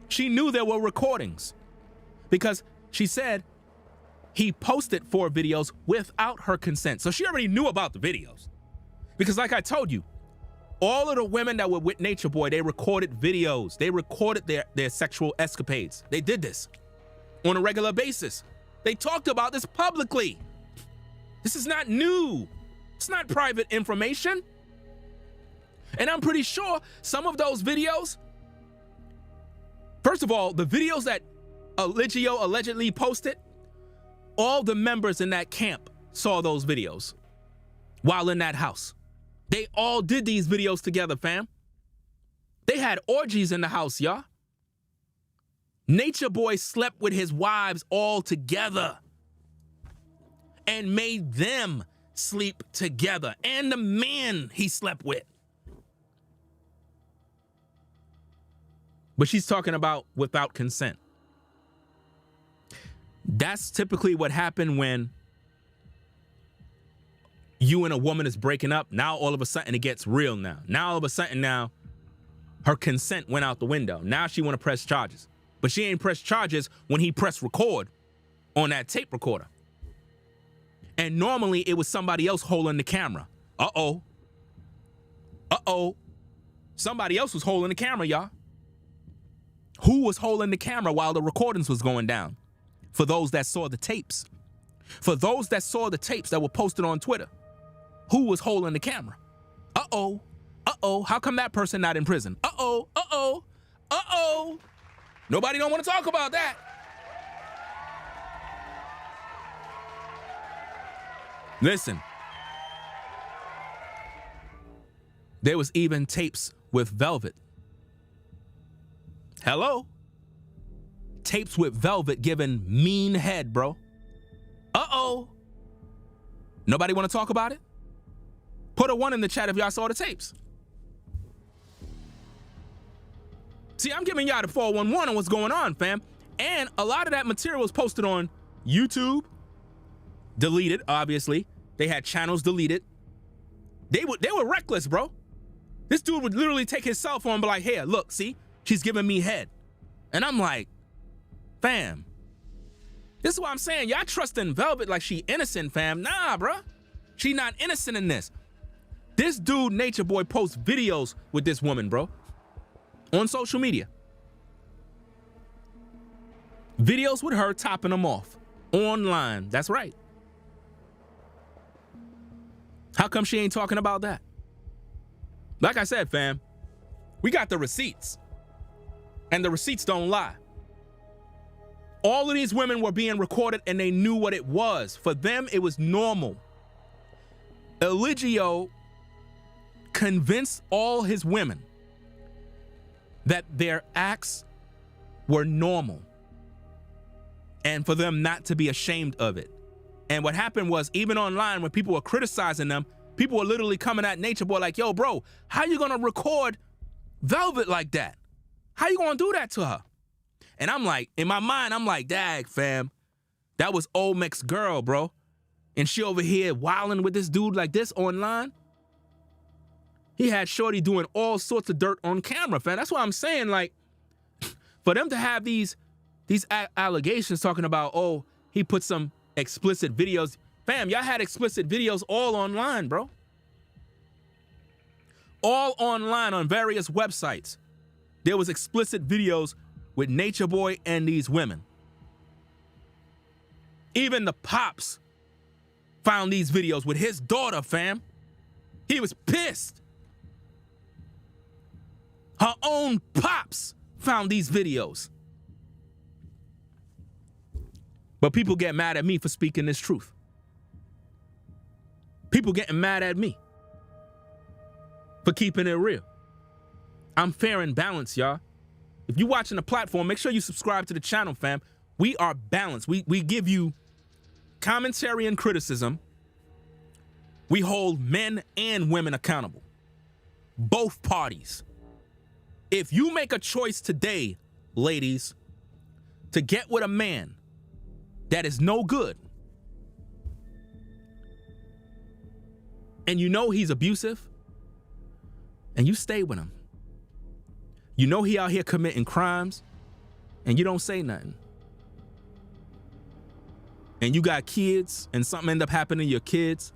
S1: She knew there were recordings because she said he posted 4 videos without her consent. So she already knew about the videos because like I told you, all of the women that were with Natureboy, they recorded videos. They recorded their sexual escapades. They did this on a regular basis. They talked about this publicly. This is not new. It's not private information. And I'm pretty sure some of those videos, first of all, the videos that Eligio allegedly posted, all the members in that camp saw those videos while in that house. They all did these videos together, fam. They had orgies in the house, y'all. Natureboy slept with his wives all together and made them sleep together, and the man he slept with. But she's talking about without consent. That's typically what happened when you and a woman is breaking up. Now all of a sudden it gets real now. Now all of a sudden now her consent went out the window. Now she want to press charges. But she ain't pressed charges when he pressed record on that tape recorder. And normally it was somebody else holding the camera. Uh-oh. Uh-oh. Somebody else was holding the camera, y'all. Who was holding the camera while the recordings was going down? For those that saw the tapes. For those that saw the tapes that were posted on Twitter. Who was holding the camera? Uh-oh. Uh-oh. How come that person not in prison? Uh-oh. Uh-oh. Uh-oh. Nobody don't want to talk about that. Listen. There was even tapes with Velvet. Hello? Tapes with Velvet giving mean head, bro. Uh-oh. Nobody want to talk about it? Put a 1 in the chat if y'all saw the tapes. See, I'm giving y'all the 411 on what's going on, fam. And a lot of that material was posted on YouTube. Deleted, obviously. They had channels deleted. They were reckless, bro. This dude would literally take his cell phone and be like, here, look, see? She's giving me head. And I'm like, fam. This is what I'm saying. Y'all trusting Velvet like she innocent, fam. Nah, bro. She not innocent in this. This dude, Natureboy, posts videos with this woman, bro. On social media. Videos with her topping them off. Online. That's right. How come she ain't talking about that? Like I said, fam, we got the receipts. And the receipts don't lie. All of these women were being recorded and they knew what it was. For them, it was normal. Eligio convinced all his women that their acts were normal and for them not to be ashamed of it. And what happened was, even online when people were criticizing them, people were literally coming at Natureboy like, yo, bro, how you gonna record Velvet like that? How you gonna do that to her? And I'm like, in my mind, I'm like, dag, fam, that was old Mec's girl, bro. And she over here wilding with this dude like this online. He had Shorty doing all sorts of dirt on camera, fam. That's what I'm saying. Like, for them to have these allegations talking about, oh, he put some explicit videos. Fam, y'all had explicit videos all online, bro. All online on various websites. There was explicit videos with Natureboy and these women. Even the pops found these videos with his daughter, fam. He was pissed. Her own pops found these videos. But people get mad at me for speaking this truth. People getting mad at me for keeping it real. I'm fair and balanced, y'all. If you're watching the platform, make sure you subscribe to the channel, fam. We are balanced. We give you commentary and criticism. We hold men and women accountable. Both parties. If you make a choice today, ladies, to get with a man that is no good, and you know he's abusive, and you stay with him, you know he out here committing crimes, and you don't say nothing, and you got kids, and something end up happening to your kids,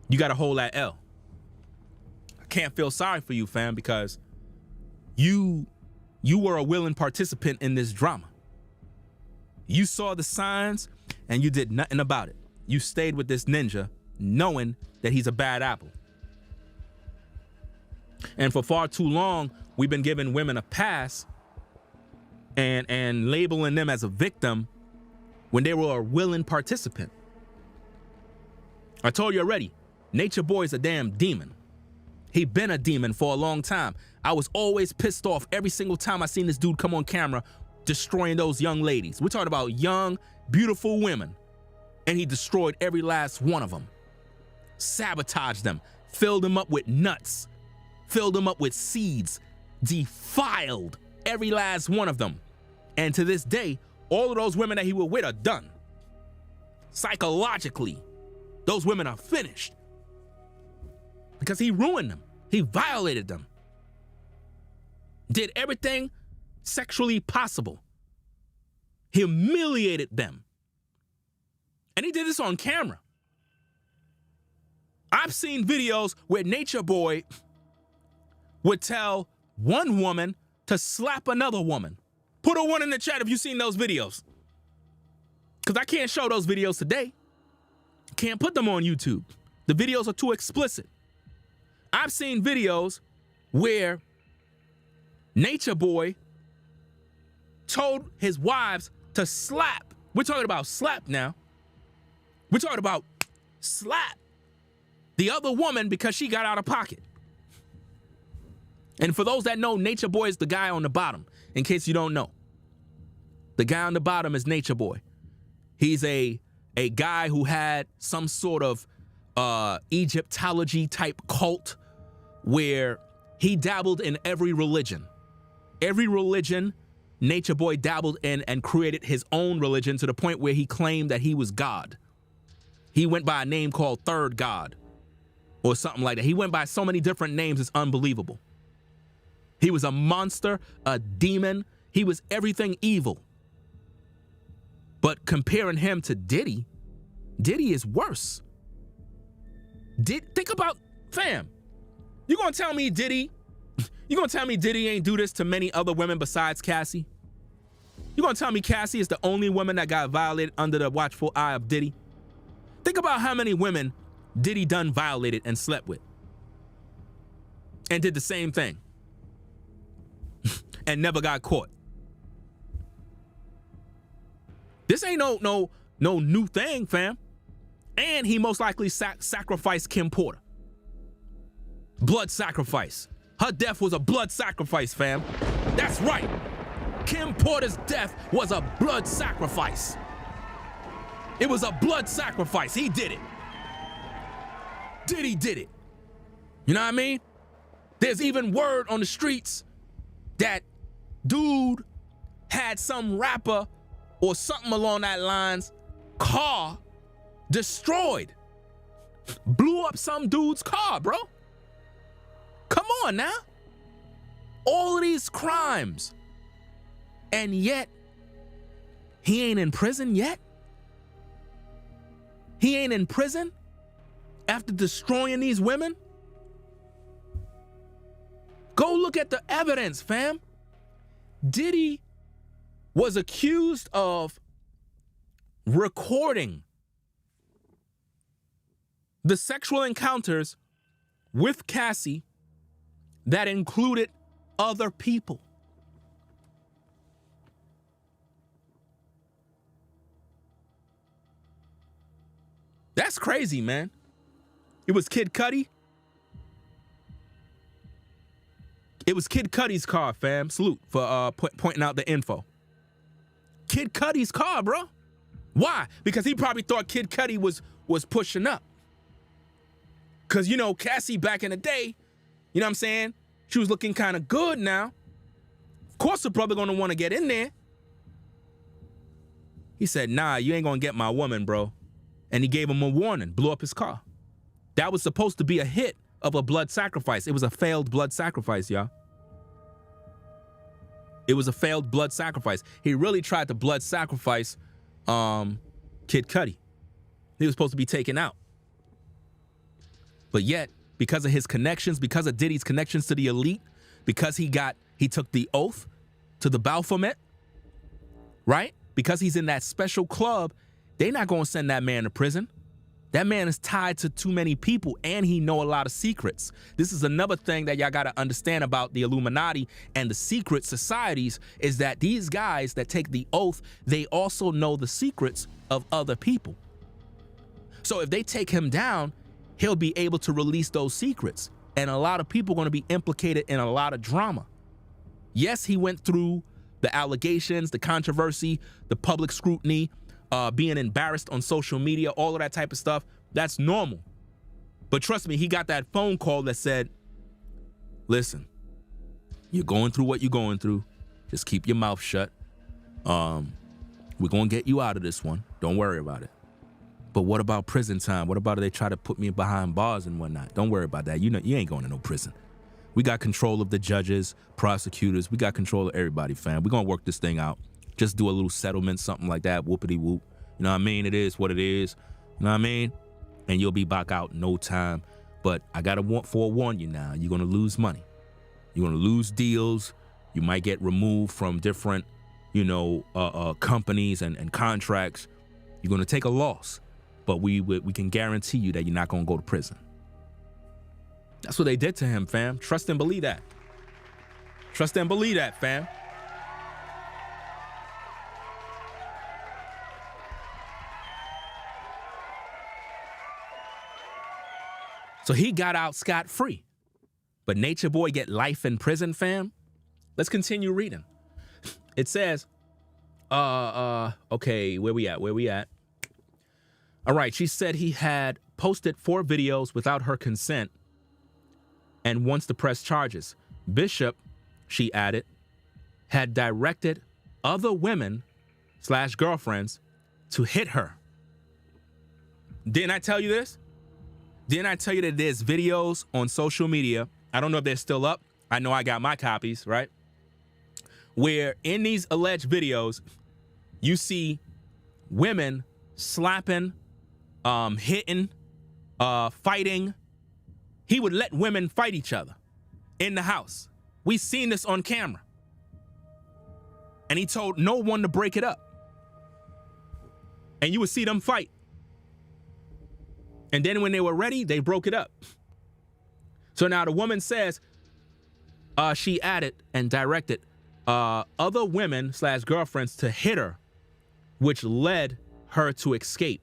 S1: you gotta hold that L. I can't feel sorry for you, fam, because you were a willing participant in this drama. You saw the signs and you did nothing about it. You stayed with this ninja knowing that he's a bad apple. And for far too long, we've been giving women a pass and labeling them as a victim when they were a willing participant. I told you already, Natureboy is a damn demon. He been a demon for a long time. I was always pissed off every single time I seen this dude come on camera destroying those young ladies. We're talking about young, beautiful women. And he destroyed every last one of them. Sabotaged them, filled them up with nuts, filled them up with seeds, defiled every last one of them. And to this day, all of those women that he was with are done. Psychologically, those women are finished. Because he ruined them. He violated them. Did everything sexually possible. Humiliated them. And he did this on camera. I've seen videos where Natureboy would tell one woman to slap another woman. Put a one in the chat if you've seen those videos. Because I can't show those videos today. Can't put them on YouTube. The videos are too explicit. I've seen videos where Natureboy told his wives to slap. We're talking about slap now. We're talking about slap the other woman because she got out of pocket. And for those that know, Natureboy is the guy on the bottom, in case you don't know. The guy on the bottom is Natureboy. He's a guy who had some sort of Egyptology type cult where he dabbled in every religion. Every religion Natureboy dabbled in and created his own religion to the point where he claimed that he was God. He went by a name called Third God or something like that. He went by so many different names, it's unbelievable. He was a monster, a demon. He was everything evil. But comparing him to Diddy, Diddy is worse. Think about, fam, you gonna tell me Diddy ain't do this to many other women besides Cassie? You gonna tell me Cassie is the only woman that got violated under the watchful eye of Diddy? Think about how many women Diddy done violated and slept with. And did the same thing. And never got caught. This ain't no new thing, fam. And he most likely sacrificed Kim Porter. Blood sacrifice. Her death was a blood sacrifice, fam. That's right. Kim Porter's death was a blood sacrifice. It was a blood sacrifice. He did it. Diddy did it. You know what I mean? There's even word on the streets that dude had some rapper or something along that lines car destroyed. Blew up some dude's car, bro. Come on now. All of these crimes. And yet, he ain't in prison yet? He ain't in prison after destroying these women? Go look at the evidence, fam. Diddy was accused of recording the sexual encounters with Cassie that included other people. That's crazy, man. It was Kid Cudi. It was Kid Cudi's car, fam. Salute for pointing out the info. Kid Cudi's car, bro. Why? Because he probably thought Kid Cudi was pushing up. Because, you know, Cassie back in the day, you know what I'm saying? She was looking kind of good now. Of course, the brother going to want to get in there. He said, nah, you ain't going to get my woman, bro. And he gave him a warning, blew up his car. That was supposed to be a hit of a blood sacrifice. It was a failed blood sacrifice, y'all. It was a failed blood sacrifice. He really tried to blood sacrifice Kid Cudi. He was supposed to be taken out. But yet, because of his connections, because of Diddy's connections to the elite, because he took the oath to the Baphomet, right? Because he's in that special club, they're not going to send that man to prison. That man is tied to too many people, and he know a lot of secrets. This is another thing that y'all got to understand about the Illuminati and the secret societies is that these guys that take the oath, they also know the secrets of other people. So if they take him down, he'll be able to release those secrets. And a lot of people are going to be implicated in a lot of drama. Yes, he went through the allegations, the controversy, the public scrutiny, being embarrassed on social media, all of that type of stuff, that's normal. But trust me, he got that phone call that said, listen, you're going through what you're going through. Just keep your mouth shut. We're going to get you out of this one. Don't worry about it. But what about prison time? What about if they try to put me behind bars and whatnot? Don't worry about that. You know, you ain't going to no prison. We got control of the judges, prosecutors. We got control of everybody, fam. We're going to work this thing out. Just do a little settlement, something like that, whoopity whoop. You know what I mean? It is what it is. You know what I mean? And you'll be back out in no time. But I got to forewarn you now. You're going to lose money. You're going to lose deals. You might get removed from different, companies and contracts. You're going to take a loss. But we can guarantee you that you're not going to go to prison. That's what they did to him, fam. Trust and believe that. Trust and believe that, fam. So he got out scot-free. But Natureboy get life in prison, fam? Let's continue reading. It says, okay, where we at? All right, she said he had posted 4 videos without her consent and wants to press charges. Bishop, she added, had directed other women / girlfriends to hit her. Didn't I tell you this? Didn't I tell you that there's videos on social media? I don't know if they're still up. I know I got my copies, right? Where in these alleged videos, you see women slapping, hitting, fighting. He would let women fight each other in the house. We seen this on camera. And he told no one to break it up. And you would see them fight. And then when they were ready, they broke it up. So now the woman says, she added and directed other women / girlfriends to hit her, which led her to escape.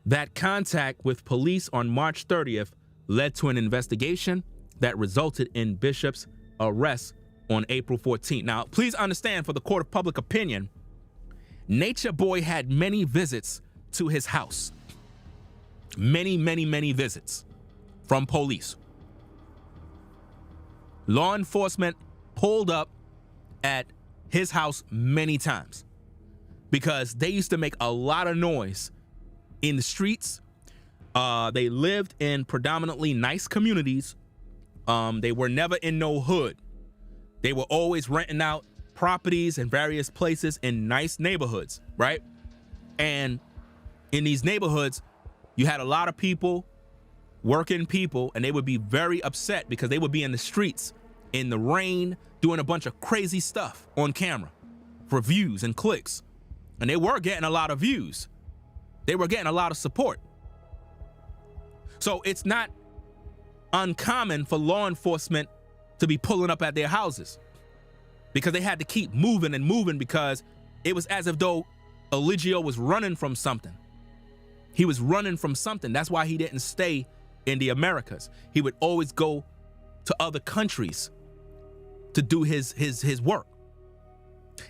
S1: That contact with police on March 30th led to an investigation that resulted in Bishop's arrest on April 14th. Now, please understand, for the court of public opinion, Natureboy had many visits to his house. Many visits from police. Law enforcement pulled up at his house many times because they used to make a lot of noise in the streets. They lived in predominantly nice communities. They were never in no hood. They were always renting out properties in various places in nice neighborhoods, right? And in these neighborhoods, you had a lot of people, working people, and they would be very upset because they would be in the streets in the rain doing a bunch of crazy stuff on camera for views and clicks. And they were getting a lot of views. They were getting a lot of support. So it's not uncommon for law enforcement to be pulling up at their houses because they had to keep moving and moving because it was as if though Eligio was running from something. He was running from something. That's why he didn't stay in the Americas. He would always go to other countries to do his work.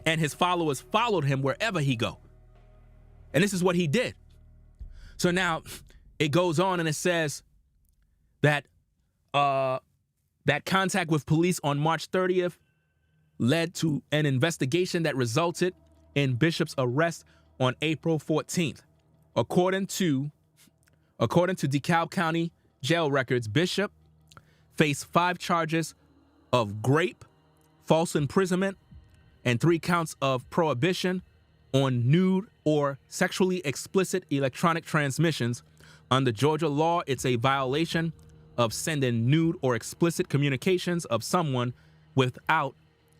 S1: And his followers followed him wherever he go. And this is what he did. So now it goes on and it says that that contact with police on March 30th led to an investigation that resulted in Bishop's arrest on April 14th. According to DeKalb County jail records, Bishop faced 5 charges of rape, false imprisonment, and 3 counts of prohibition on nude or sexually explicit electronic transmissions. Under Georgia law, it's a violation of sending nude or explicit communications of someone without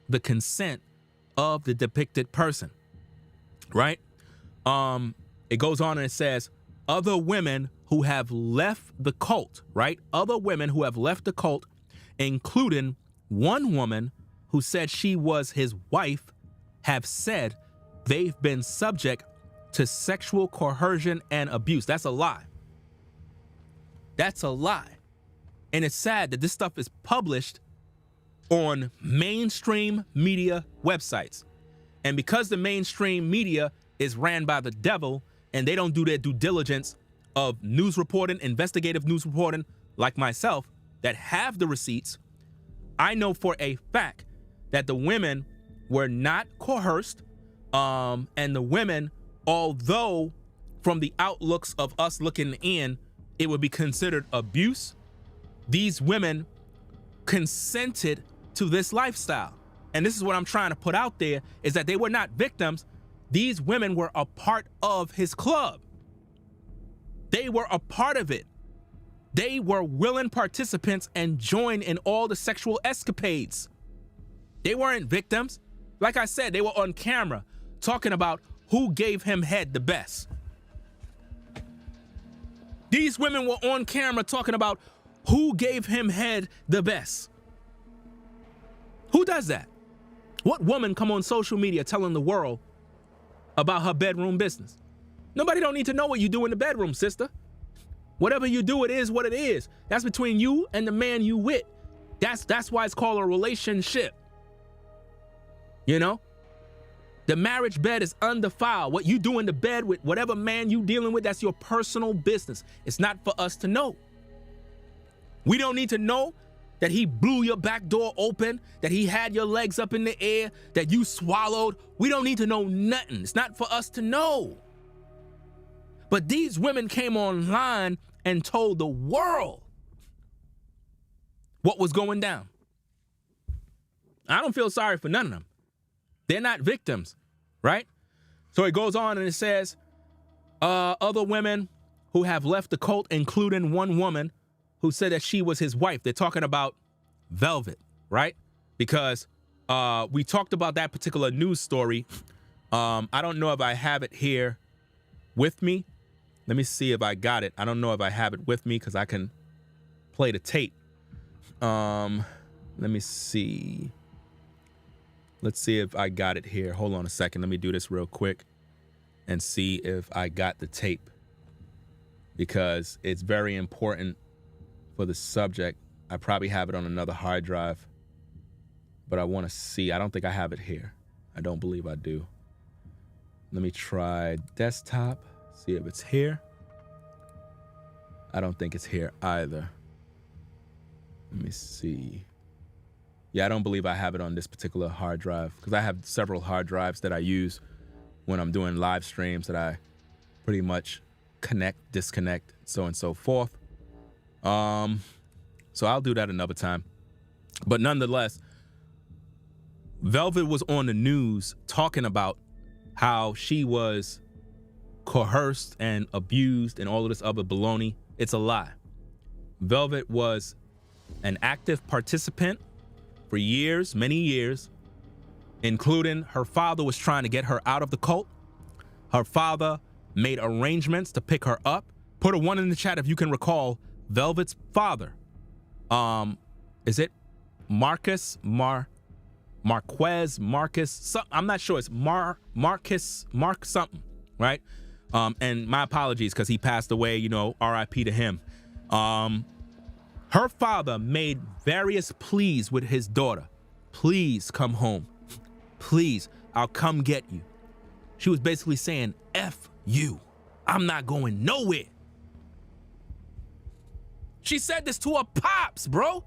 S1: the consent of the depicted person, right? It goes on and it says, other women who have left the cult, right? Other women who have left the cult, including one woman who said she was his wife, have said they've been subject to sexual coercion and abuse. That's a lie. That's a lie. And it's sad that this stuff is published on mainstream media websites. And because the mainstream media is ran by the devil and they don't do their due diligence of news reporting, investigative news reporting, like myself, that have the receipts, I know for a fact that the women were not coerced, and the women, although from the outlooks of us looking in, it would be considered abuse, these women consented to this lifestyle. And this is what I'm trying to put out there, is that they were not victims. These women were a part of his club. They were a part of it. They were willing participants and joined in all the sexual escapades. They weren't victims. Like I said, they were on camera talking about who gave him head the best. These women were on camera talking about who gave him head the best. Who does that? What woman come on social media telling the world about her bedroom business? Nobody don't need to know what you do in the bedroom, sister. Whatever you do, it is what it is. That's between you and the man you with. That's why it's called a relationship. You know? The marriage bed is undefiled. What you do in the bed with whatever man you dealing with, that's your personal business. It's not for us to know. We don't need to know that he blew your back door open, that he had your legs up in the air, that you swallowed. We don't need to know nothing. It's not for us to know. But these women came online and told the world what was going down. I don't feel sorry for none of them. They're not victims, right? So it goes on and it says, other women who have left the cult, including one woman who said that she was his wife. They're talking about Velvet, right? Because we talked about that particular news story. I don't know if I have it here with me. Let me see if I got it. I don't know if I have it with me because I can play the tape. Let me see. Let's see if I got it here. Hold on a second. Let me do this real quick and see if I got the tape, because it's very important for the subject. I probably have it on another hard drive, but I want to see. I don't think I have it here. I don't believe I do. Let me try desktop, see if it's here. I don't think it's here either. Let me see. Yeah, I don't believe I have it on this particular hard drive, because I have several hard drives that I use when I'm doing live streams that I pretty much connect, disconnect, so on and so forth. So I'll do that another time. But nonetheless, Velvet was on the news talking about how she was coerced and abused and all of this other baloney. It's a lie. Velvet was an active participant for years, many years, including her father was trying to get her out of the cult. Her father made arrangements to pick her up. Put a 1 in the chat if you can recall Velvet's father. Is it Marcus, Marquez, Marcus? I'm not sure. It's Mark something, right? And my apologies because he passed away, you know, RIP to him. Her father made various pleas with his daughter. Please come home. Please, I'll come get you. She was basically saying, F you. I'm not going nowhere. She said this to her pops, bro.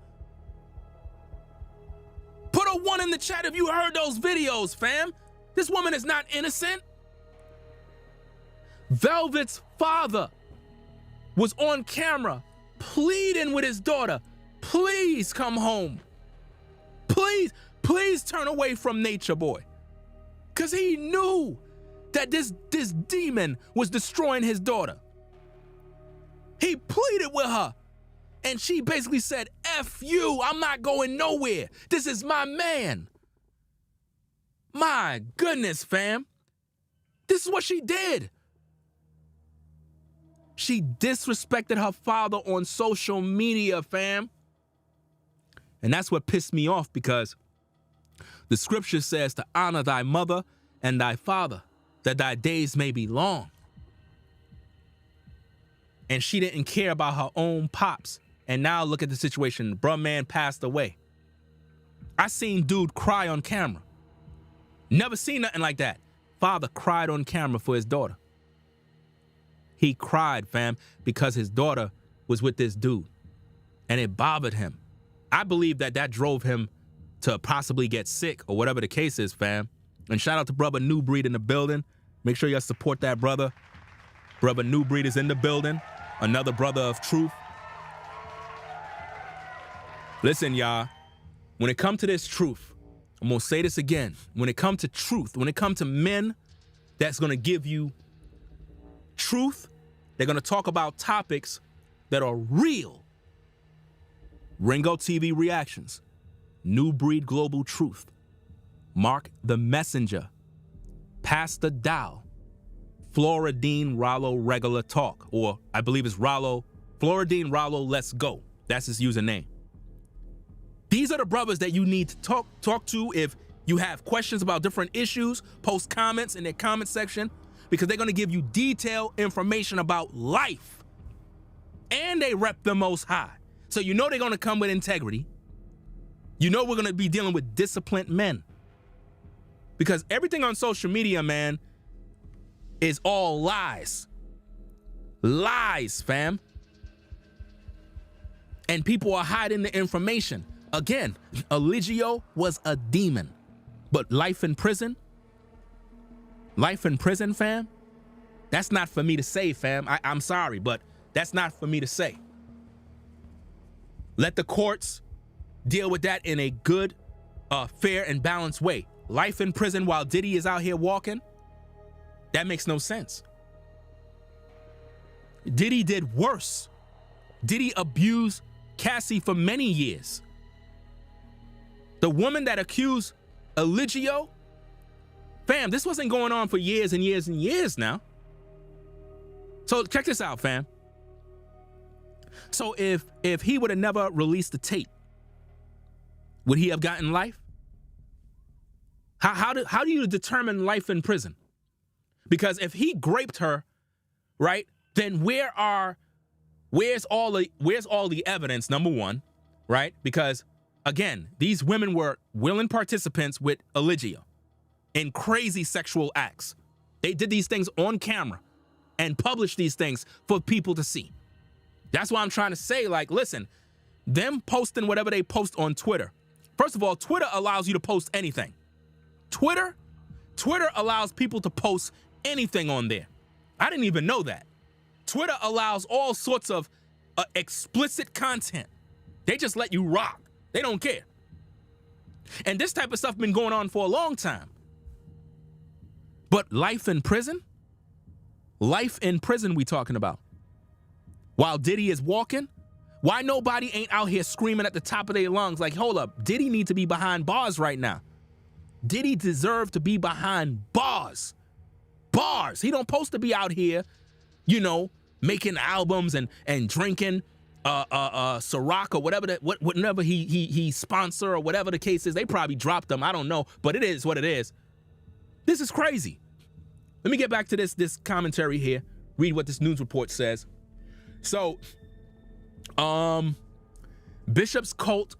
S1: Put a 1 in the chat if you heard those videos, fam. This woman is not innocent. Velvet's father was on camera pleading with his daughter, please come home. Please turn away from Natureboy. Because he knew that this demon was destroying his daughter. He pleaded with her. And she basically said, F you, I'm not going nowhere. This is my man. My goodness, fam. This is what she did. She disrespected her father on social media, fam. And that's what pissed me off, because the scripture says to honor thy mother and thy father, that thy days may be long. And she didn't care about her own pops. And now look at the situation. Bruh man passed away. I seen dude cry on camera. Never seen nothing like that. Father cried on camera for his daughter. He cried, fam, because his daughter was with this dude. And it bothered him. I believe that drove him to possibly get sick or whatever the case is, fam. And shout out to brother New Breed in the building. Make sure y'all support that brother. Brother New Breed is in the building. Another brother of truth. Listen, y'all. When it comes to this truth, I'm going to say this again. When it comes to truth, when it comes to men that's going to give you truth, they're going to talk about topics that are real. Ringo TV Reactions, New Breed Global Truth, Mark the Messenger, Pastor Dow, Floridine Rollo Regular Talk, or I believe it's Rollo, Floridine Rollo Let's Go. That's his username. These are the brothers that you need to talk to if you have questions about different issues. Post comments in their comment section, because they're going to give you detailed information about life. And they rep the Most High. So you know they're going to come with integrity. You know we're going to be dealing with disciplined men. Because everything on social media, man, is all lies. Lies, fam. And people are hiding the information. Again, Eligio was a demon. But life in prison, fam, that's not for me to say, fam. I'm sorry, but that's not for me to say. Let the courts deal with that in a good, fair, and balanced way. Life in prison while Diddy is out here walking, that makes no sense. Diddy did worse. Diddy abused Cassie for many years. The woman that accused Eligio, fam, this wasn't going on for years and years and years now. So check this out, fam. So if he would have never released the tape, would he have gotten life? How do you determine life in prison? Because if he raped her, right, then where's all the evidence, number one, right? Because again, these women were willing participants with Eligio in crazy sexual acts. They did these things on camera and published these things for people to see. That's why I'm trying to say, like, listen, them posting whatever they post on Twitter. First of all, Twitter allows you to post anything. Twitter allows people to post anything on there. I didn't even know that. Twitter allows all sorts of explicit content. They just let you rock. They don't care. And this type of stuff been going on for a long time. But life in prison we talking about. While Diddy is walking, why nobody ain't out here screaming at the top of their lungs like, hold up, Diddy need to be behind bars right now. Diddy deserved to be behind bars. Bars. He don't supposed to be out here, you know, making albums and drinking Ciroc or whatever he sponsor or whatever the case is. They probably dropped them. I don't know, but it is what it is. This is crazy. Let me get back to this commentary here. Read what this news report says. So, Bishop's cult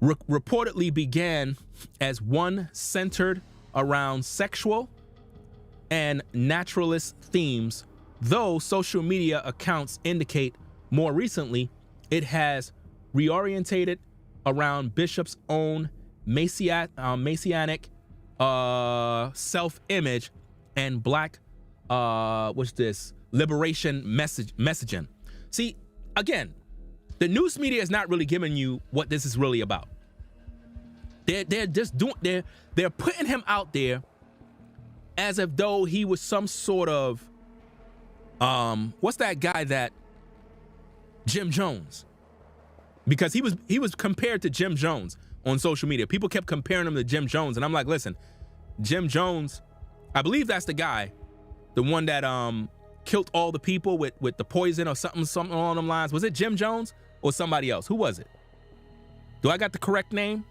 S1: reportedly began as one centered around sexual and naturalist themes, though social media accounts indicate more recently it has reorientated around Bishop's own messianic self-image and black liberation messaging. See, again, the news media is not really giving you what this is really about. They're just doing, they're putting him out there as if though he was some sort of what's that guy that Jim Jones, because he was compared to Jim Jones on social media. People kept comparing him to Jim Jones, and I'm like, listen, Jim Jones, I believe that's the guy, the one that killed all the people with the poison or something along them lines. Was it Jim Jones or somebody else? Who was it? Do I got the correct name?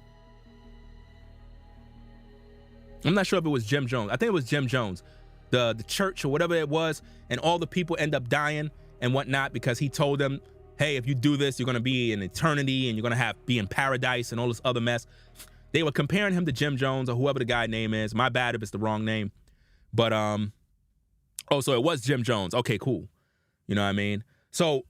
S1: I'm not sure if it was Jim Jones. I think it was Jim Jones, the church or whatever it was, and all the people end up dying and whatnot because he told them, hey, if you do this, you're going to be in eternity and you're going to be in paradise and all this other mess. They were comparing him to Jim Jones or whoever the guy's name is. My bad if it's the wrong name. But, oh, so it was Jim Jones. Okay, cool. You know what I mean? So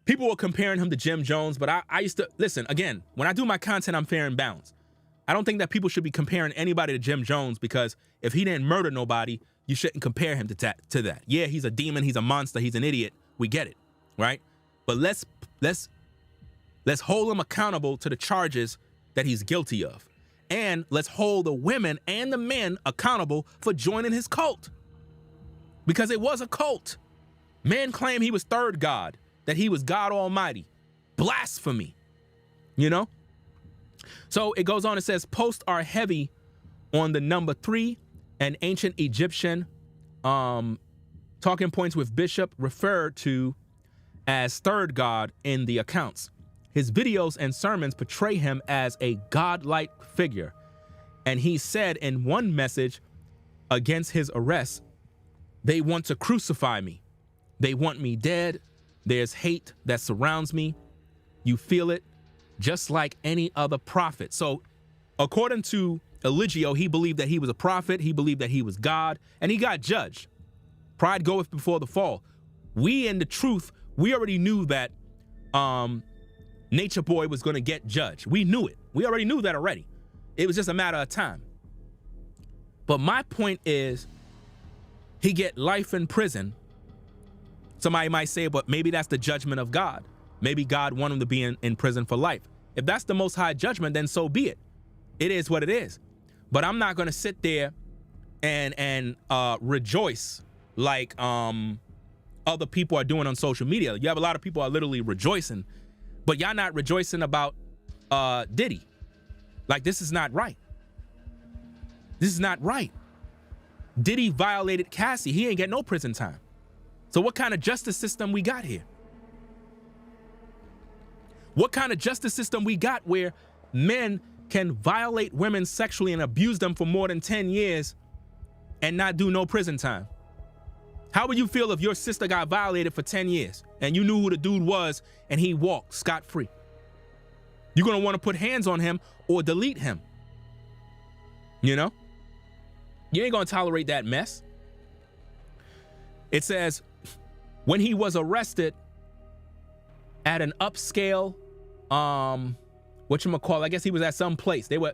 S1: people were comparing him to Jim Jones, but I used to, listen, again, when I do my content, I'm fair and balanced. I don't think that people should be comparing anybody to Jim Jones, because if he didn't murder nobody, you shouldn't compare him to that. Yeah, he's a demon, he's a monster, he's an idiot. We get it, right? But let's hold him accountable to the charges that he's guilty of. And let's hold the women and the men accountable for joining his cult. Because it was a cult. Men claim he was third God, that he was God Almighty. Blasphemy, you know? So it goes on, it says, posts are heavy on the number 3, an ancient Egyptian talking points with Bishop referred to as third God in the accounts. His videos and sermons portray him as a godlike figure. And he said in one message against his arrest, they want to crucify me. They want me dead. There's hate that surrounds me. You feel it, just like any other prophet. So according to Eligio, he believed that he was a prophet. He believed that he was God, and he got judged. Pride goeth before the fall. We in the truth, we already knew that Natureboy was going to get judged. We knew it. We already knew that already. It was just a matter of time. But my point is, he get life in prison. Somebody might say, but maybe that's the judgment of God. Maybe God wanted him to be in prison for life. If that's the most high judgment, then so be it. It is what it is. But I'm not going to sit there and rejoice like other people are doing on social media. You have a lot of people are literally rejoicing, but y'all not rejoicing about Diddy. Like, this is not right. This is not right. Diddy violated Cassie. He ain't get no prison time. So what kind of justice system we got here? What kind of justice system we got where men can violate women sexually and abuse them for more than 10 years and not do no prison time? How would you feel if your sister got violated for 10 years and you knew who the dude was and he walked scot-free? You're going to want to put hands on him or delete him. You know? You ain't going to tolerate that mess. It says, when he was arrested at an upscale, whatchamacallit, I guess he was at some place. They were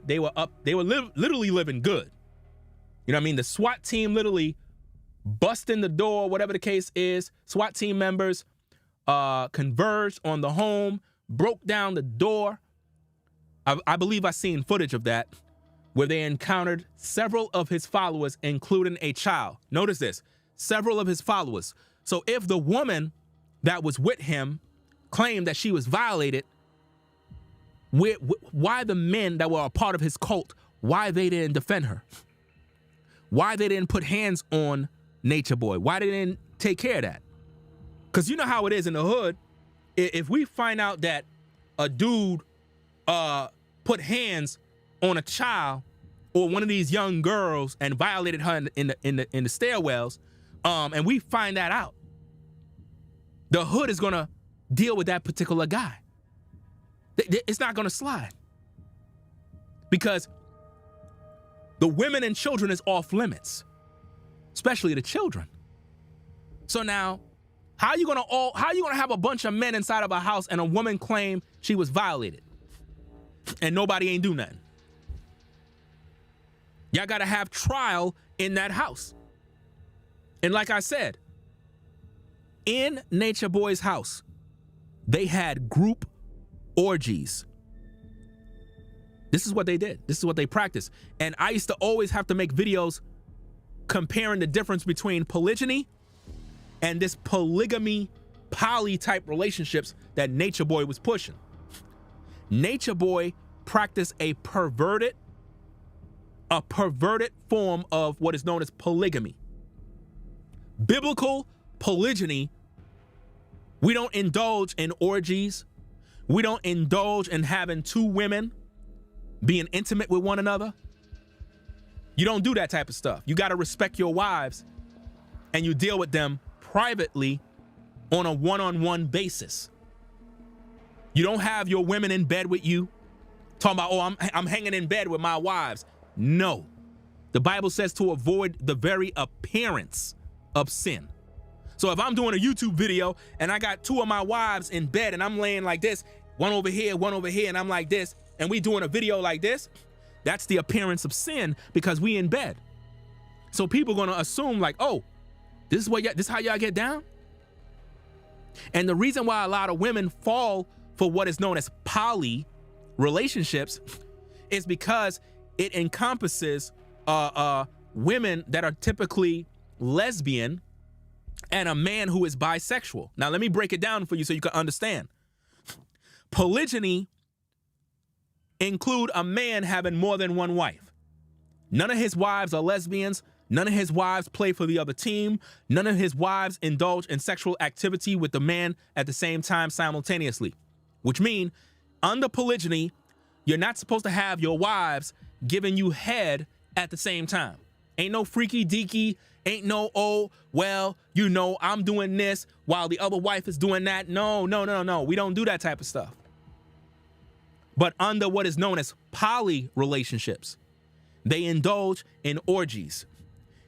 S1: literally living good. You know what I mean? The SWAT team literally bust in the door, whatever the case is. SWAT team members converged on the home, broke down the door. I believe I seen footage of that, where they encountered several of his followers, including a child. Notice this, several of his followers. So if the woman that was with him claimed that she was violated, why the men that were a part of his cult, why they didn't defend her? Why they didn't put hands on Natureboy? Why they didn't take care of that? Because you know how it is in the hood. If we find out that a dude put hands on a child or one of these young girls and violated her in the stairwells, and we find that out, the hood is gonna deal with that particular guy. It's not gonna slide, because the women and children is off limits, especially the children. So now, how you gonna have a bunch of men inside of a house and a woman claim she was violated and nobody ain't do nothing? Y'all gotta have trial in that house. And like I said, in Natureboy's house, they had group orgies. This is what they did. This is what they practiced. And I used to always have to make videos comparing the difference between polygyny and this polygamy, poly type relationships that Natureboy was pushing. Natureboy practiced a perverted form of what is known as polygamy. Biblical polygyny, we don't indulge in orgies. We don't indulge in having two women being intimate with one another. You don't do that type of stuff. You got to respect your wives, and you deal with them privately on a one-on-one basis. You don't have your women in bed with you talking about, oh, I'm hanging in bed with my wives. No. The Bible says to avoid the very appearance of sin. So if I'm doing a YouTube video and I got two of my wives in bed and I'm laying like this, one over here, and I'm like this, and we doing a video like this, that's the appearance of sin because we in bed. So people are gonna assume like, oh, this is how y'all get down? And the reason why a lot of women fall for what is known as poly relationships is because it encompasses women that are typically lesbian and a man who is bisexual. Now, let me break it down for you so you can understand. Polygyny include a man having more than one wife. None of his wives are lesbians. None of his wives play for the other team. None of his wives indulge in sexual activity with the man at the same time simultaneously, which means under polygyny, you're not supposed to have your wives giving you head at the same time. Ain't no freaky deaky, ain't no, oh, well, you know, I'm doing this while the other wife is doing that. No. We don't do that type of stuff. But under what is known as poly relationships, they indulge in orgies.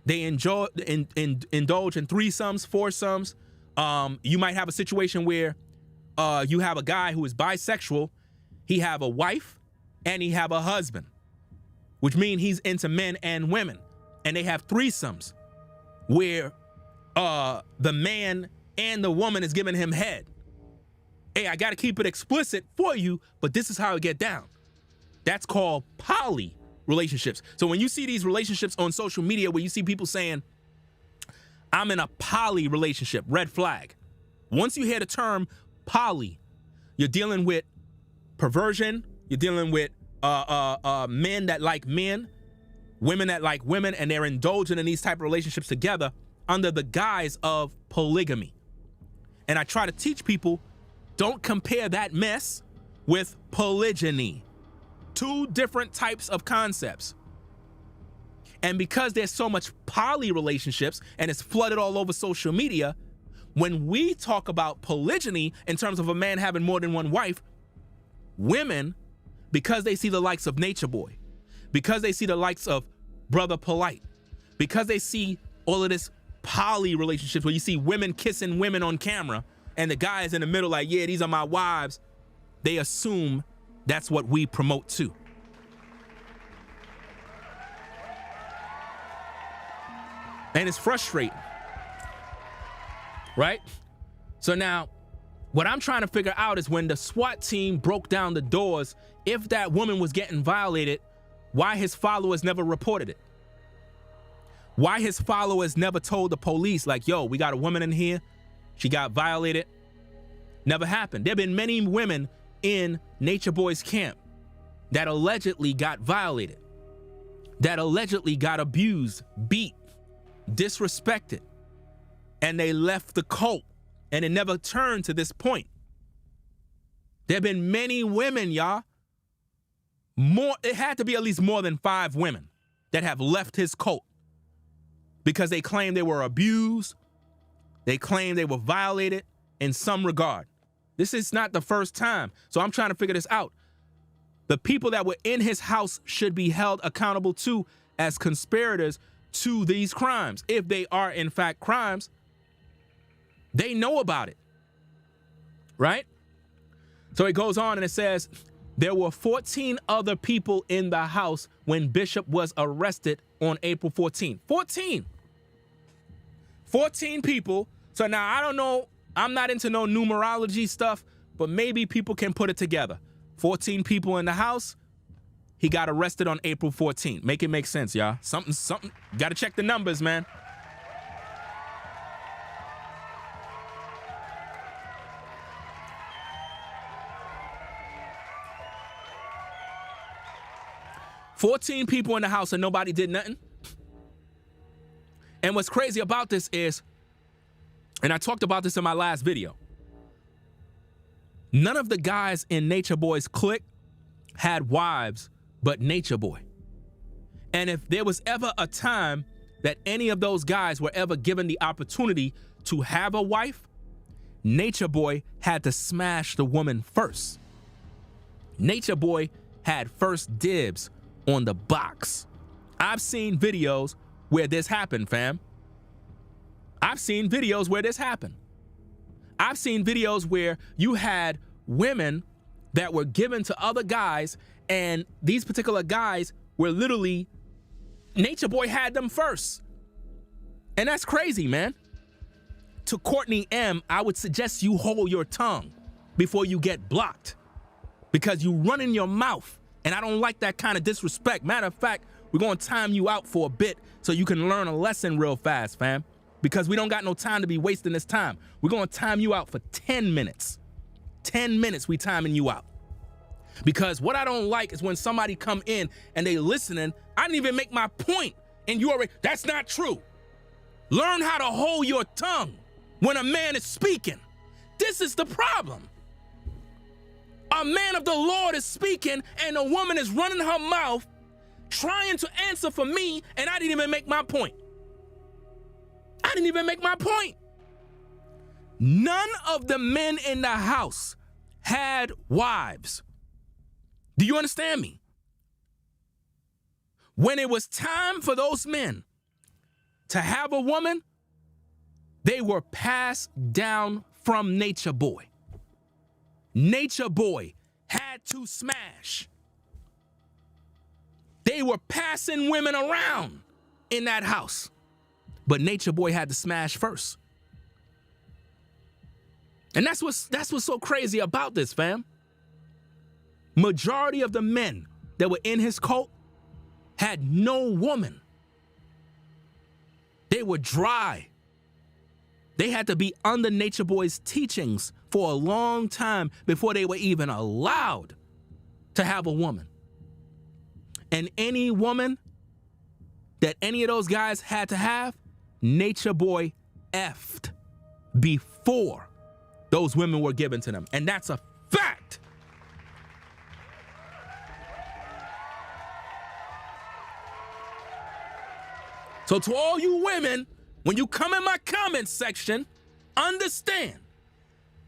S1: They indulge in threesomes, foursomes. You might have a situation where you have a guy who is bisexual. He have a wife and he have a husband, which means he's into men and women. And they have threesomes where the man and the woman is giving him head. Hey, I got to keep it explicit for you, but this is how it get down. That's called poly relationships. So when you see these relationships on social media where you see people saying, I'm in a poly relationship, red flag. Once you hear the term poly, you're dealing with perversion, you're dealing with men that like men, women that like women, and they're indulging in these type of relationships together under the guise of polygamy. And I try to teach people, don't compare that mess with polygyny. Two different types of concepts. And because there's so much poly relationships and it's flooded all over social media, when we talk about polygyny in terms of a man having more than one wife, women, because they see the likes of Natureboy, because they see the likes of Brother Polite, because they see all of this poly relationships where you see women kissing women on camera and the guy is in the middle like, yeah, these are my wives, they assume that's what we promote too. And it's frustrating, right? So now, what I'm trying to figure out is when the SWAT team broke down the doors, if that woman was getting violated, why his followers never reported it? Why his followers never told the police, like, yo, we got a woman in here, she got violated. Never happened. There have been many women in Natureboy's camp that allegedly got violated, that allegedly got abused, beat, disrespected, and they left the cult and it never turned to this point. There have been many women, y'all. It had to be at least more than 5 women that have left his cult because they claim they were abused, they claim they were violated in some regard. This is not the first time, so I'm trying to figure this out. The people that were in his house should be held accountable too as conspirators to these crimes. If they are in fact crimes, they know about it, right? So it goes on and it says, there were 14 other people in the house when Bishop was arrested on April 14. 14 people. So now I don't know, I'm not into no numerology stuff, but maybe people can put it together. 14 people in the house, he got arrested on April 14th. Make it make sense, y'all. Something, you gotta check the numbers, man. "14 people in the house and nobody did nothing." And what's crazy about this is, and I talked about this in my last video, none of the guys in Natureboy's clique had wives but Natureboy. And if there was ever a time that any of those guys were ever given the opportunity to have a wife, Natureboy had to smash the woman first. Natureboy had first dibs on the box. I've seen videos where this happened, fam. I've seen videos where this happened. I've seen videos where you had women that were given to other guys, and these particular guys were literally, Natureboy had them first. And that's crazy, man. To Courtney M, I would suggest you hold your tongue before you get blocked, because you run in your mouth, and I don't like that kind of disrespect. Matter of fact, we're gonna time you out for a bit so you can learn a lesson real fast, fam, because we don't got no time to be wasting this time. We're gonna time you out for 10 minutes. 10 minutes we timing you out. Because what I don't like is when somebody come in and they listening, I didn't even make my point, and you already, that's not true. Learn how to hold your tongue when a man is speaking. This is the problem. A man of the Lord is speaking and a woman is running her mouth trying to answer for me, and I didn't even make my point. I didn't even make my point. None of the men in the house had wives. Do you understand me? When it was time for those men to have a woman, they were passed down from Natureboy. Natureboy had to smash. They were passing women around in that house, but Natureboy had to smash first. And that's what's so crazy about this, fam. Majority of the men that were in his cult had no woman. They were dry. They had to be under Natureboy's teachings for a long time before they were even allowed to have a woman. And any woman that any of those guys had to have, Natureboy effed before those women were given to them. And that's a fact. So to all you women, when you come in my comments section, understand,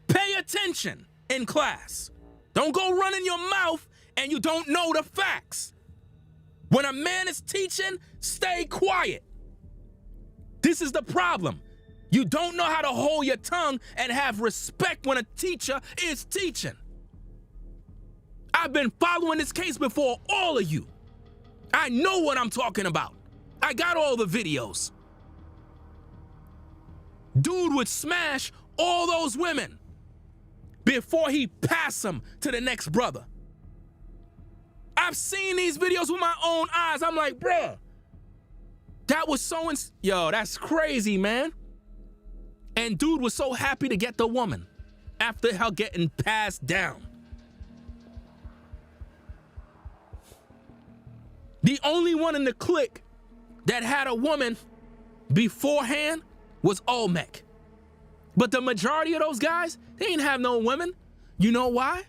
S1: pay attention in class. Don't go running your mouth and you don't know the facts. When a man is teaching, stay quiet. This is the problem. You don't know how to hold your tongue and have respect when a teacher is teaching. I've been following this case before all of you. I know what I'm talking about. I got all the videos. Dude would smash all those women before he passed them to the next brother. I've seen these videos with my own eyes. I'm like, bruh, that was yo, that's crazy, man. And dude was so happy to get the woman after her getting passed down. The only one in the clique that had a woman beforehand was Olmec. But the majority of those guys, they didn't have no women. You know why?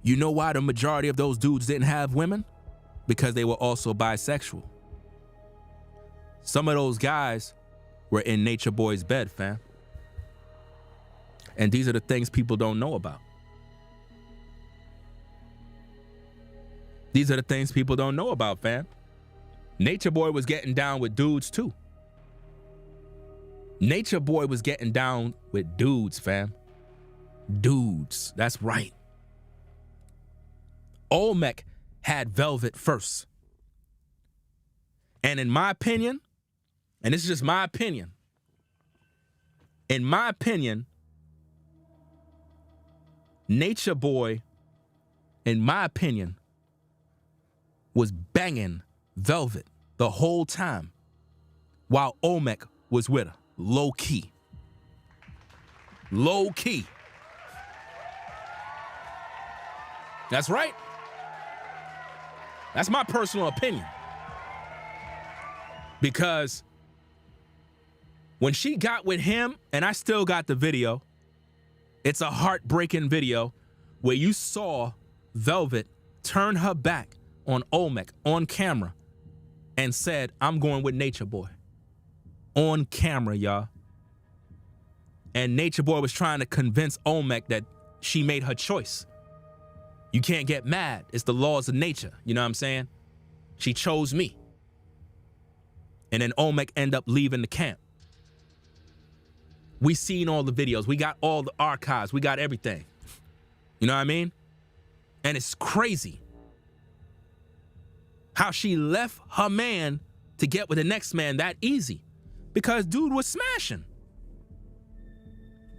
S1: You know why the majority of those dudes didn't have women? Because they were also bisexual. Some of those guys were in Natureboy's bed, fam. And these are the things people don't know about. These are the things people don't know about, fam. Natureboy was getting down with dudes too. Natureboy was getting down with dudes, fam. Dudes, that's right. Olmec had Velvet first. And in my opinion, and this is just my opinion, in my opinion, Natureboy, in my opinion, was banging Velvet the whole time while Olmec was with her, low key. Low key. That's right. That's my personal opinion. Because when she got with him, and I still got the video, it's a heartbreaking video where you saw Velvet turn her back on Olmec on camera and said, I'm going with Natureboy. On camera, y'all. And Natureboy was trying to convince Olmec that she made her choice. You can't get mad. It's the laws of nature. You know what I'm saying? She chose me. And then Olmec ended up leaving the camp. We seen all the videos. We got all the archives. We got everything. You know what I mean? And it's crazy how she left her man to get with the next man that easy. Because dude was smashing.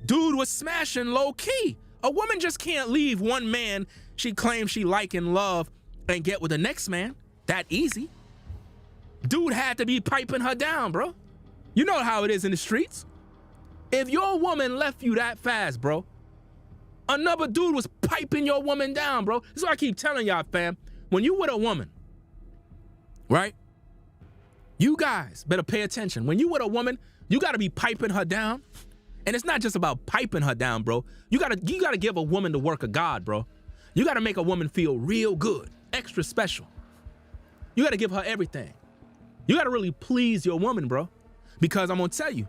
S1: Dude was smashing low key. A woman just can't leave one man she claims she like and love and get with the next man that easy. Dude had to be piping her down, bro. You know how it is in the streets. If your woman left you that fast, bro, another dude was piping your woman down, bro. This is what I keep telling y'all, fam. When you with a woman, right? You guys better pay attention. When you with a woman, you gotta be piping her down. And it's not just about piping her down, bro. You gotta give a woman the work of God, bro. You gotta make a woman feel real good, extra special. You gotta give her everything. You gotta really please your woman, bro. Because I'm gonna tell you,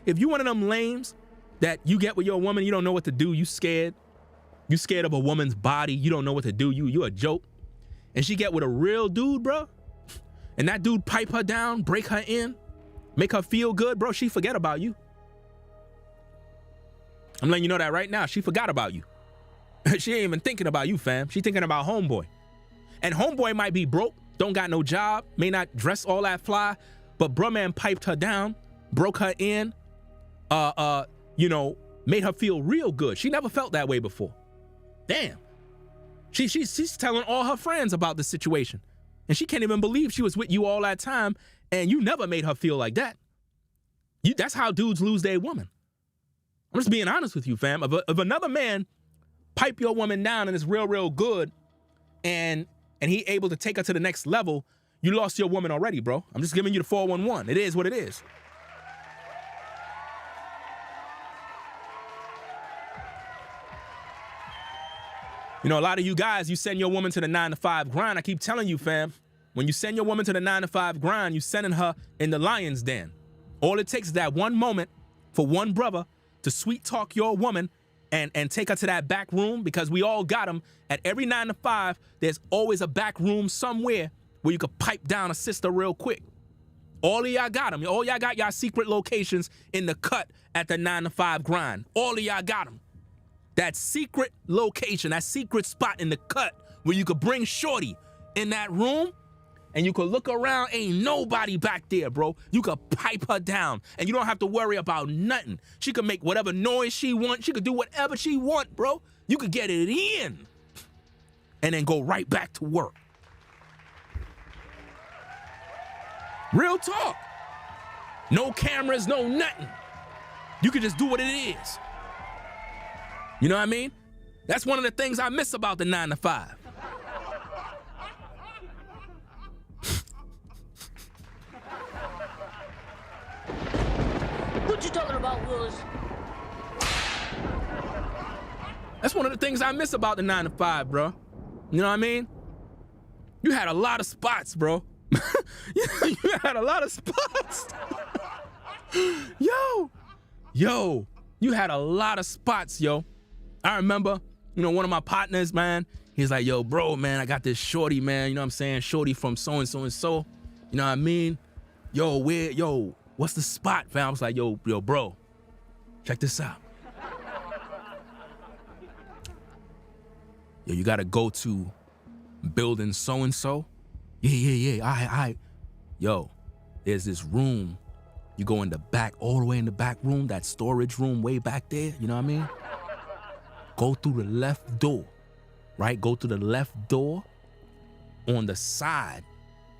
S1: if you one of them lames that you get with your woman, you don't know what to do, you scared of a woman's body, you don't know what to do, you a joke, and she get with a real dude, bro, and that dude pipe her down, break her in, make her feel good, bro, she forget about you. I'm letting you know that right now. She forgot about you. She ain't even thinking about you, fam. She thinking about homeboy. And homeboy might be broke, don't got no job, may not dress all that fly, but bro man piped her down, broke her in, you know, made her feel real good. She never felt that way before. Damn. She's telling all her friends about the situation. And she can't even believe she was with you all that time and you never made her feel like that. That's how dudes lose their woman. I'm just being honest with you, fam. If another man pipe your woman down and it's real good and he able to take her to the next level, you lost your woman already, bro. I'm just giving you the 411. It is what it is. You know, a lot of you guys, you send your woman to the 9-to-5 grind. I keep telling you, fam, when you send your woman to the 9-to-5 grind, you sending her in the lion's den. All it takes is that one moment for one brother to sweet talk your woman and take her to that back room, because we all got them. At every 9-to-5, there's always a back room somewhere where you could pipe down a sister real quick. All of y'all got them. All y'all got y'all secret locations in the cut at the 9-to-5 grind. All of y'all got them. That secret location, that secret spot in the cut where you could bring shorty in that room and you could look around, ain't nobody back there, bro. You could pipe her down and you don't have to worry about nothing. She could make whatever noise she wants. She could do whatever she want, bro. You could get it in and then go right back to work. Real talk. No cameras, no nothing. You could just do what it is. You know what I mean? That's one of the things I miss about the 9-to-5.
S4: What you talking about, Willis?
S1: That's one of the things I miss about the 9-to-5, bro. You know what I mean? You had a lot of spots, bro. You had a lot of spots. Yo, you had a lot of spots, yo. I remember, you know, one of my partners, man, he's like, yo, bro, man, I got this shorty, man, you know what I'm saying? Shorty from so-and-so and so, you know what I mean? Yo, what's the spot, fam? I was like, yo, bro, check this out. Yo, you gotta go to building so-and-so. Yeah, all right. Yo, there's this room. You go in the back, all the way in the back room, that storage room way back there, you know what I mean? Go through the left door, right? Go through the left door. On the side,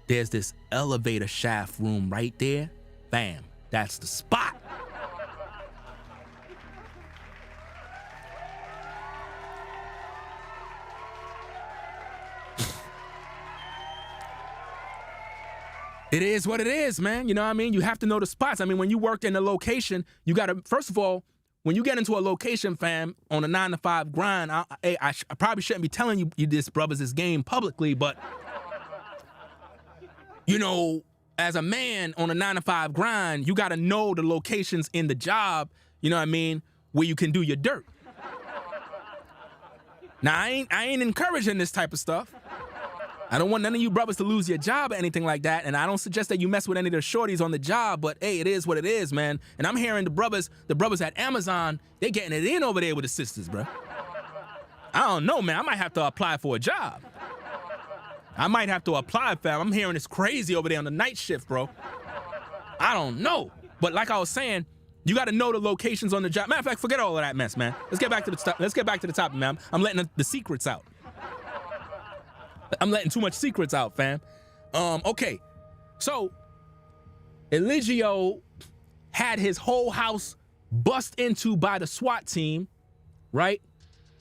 S1: there's this elevator shaft room right there. Bam, that's the spot. It is what it is, man. You know what I mean? You have to know the spots. I mean, when you work in a location, you got to, first of all, when you get into a location, fam, on a 9-to-5 grind, I probably shouldn't be telling you this, brothers, this game publicly, but, you know, as a man on a 9-to-5 grind, you got to know the locations in the job. you know what I mean, where you can do your dirt. Now, I ain't encouraging this type of stuff. I don't want none of you brothers to lose your job or anything like that, and I don't suggest that you mess with any of the shorties on the job, but hey, it is what it is, man. And I'm hearing the brothers at Amazon, they getting it in over there with the sisters, bro. I don't know, man. I might have to apply for a job. I might have to apply, fam. I'm hearing it's crazy over there on the night shift, bro. I don't know. But like I was saying, you got to know the locations on the job. Matter of fact, forget all of that mess, man. Let's get back to the top. Let's get back to the topic, man. I'm letting the secrets out. I'm letting too much secrets out, fam. Okay. So, Eligio had his whole house bust into by the SWAT team, right?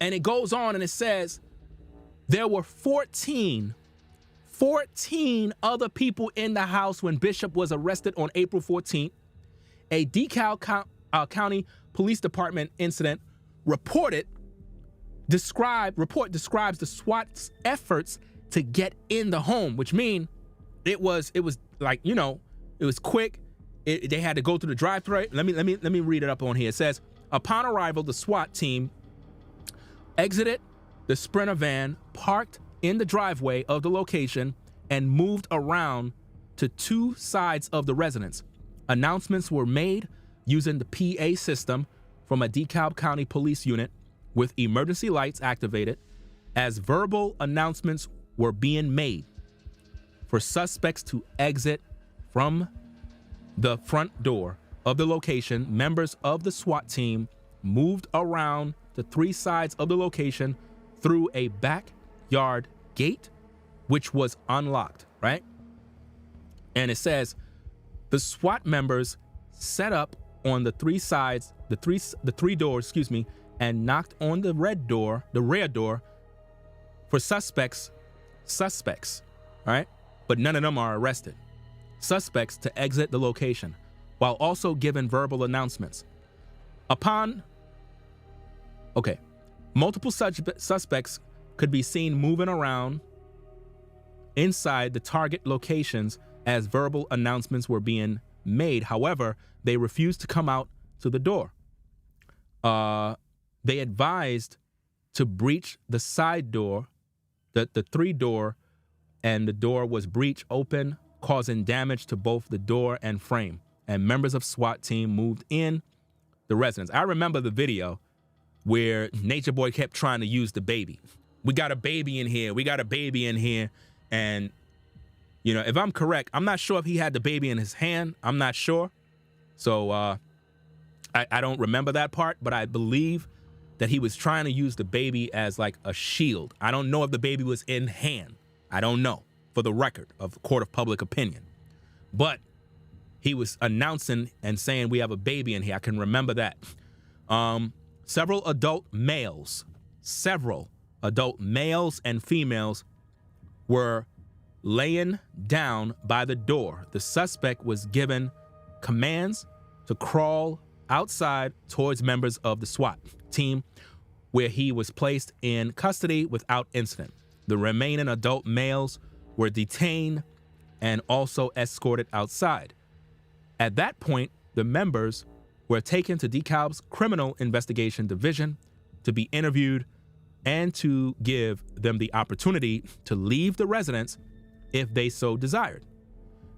S1: And it goes on and it says there were 14 other people in the house when Bishop was arrested on April 14th. A DeKalb County Police Department incident report describes the SWAT's efforts to get in the home, which mean it was like, you know, it was quick. They had to go through the drive-thru. Let me read it up on here. It says, upon arrival, the SWAT team exited the Sprinter van, parked in the driveway of the location, and moved around to two sides of the residence. Announcements were made using the PA system from a DeKalb County police unit with emergency lights activated as verbal announcements were being made for suspects to exit from the front door of the location. Members of the SWAT team moved around the three sides of the location through a backyard gate, which was unlocked, right? And it says the SWAT members set up on the three sides, the three doors, and knocked on the rear door for suspects, right? But none of them are arrested. Suspects to exit the location, while also giving verbal announcements. Multiple suspects could be seen moving around inside the target locations as verbal announcements were being made. However, they refused to come out to the door. They advised to breach the side door, the three door, and the door was breached open, causing damage to both the door and frame. And members of SWAT team moved in the residence. I remember the video where Natureboy kept trying to use the baby. We got a baby in here. We got a baby in here. And, you know, if I'm correct, I'm not sure if he had the baby in his hand. I'm not sure. So I don't remember that part, but I believe that he was trying to use the baby as like a shield. I don't know if the baby was in hand. I don't know, for the record of court of public opinion. But he was announcing and saying we have a baby in here. I can remember that. Several adult males and females were laying down by the door. The suspect was given commands to crawl outside towards members of the SWAT team, where he was placed in custody without incident. The remaining adult males were detained and also escorted outside. At that point, the members were taken to DeKalb's Criminal Investigation Division to be interviewed and to give them the opportunity to leave the residence if they so desired.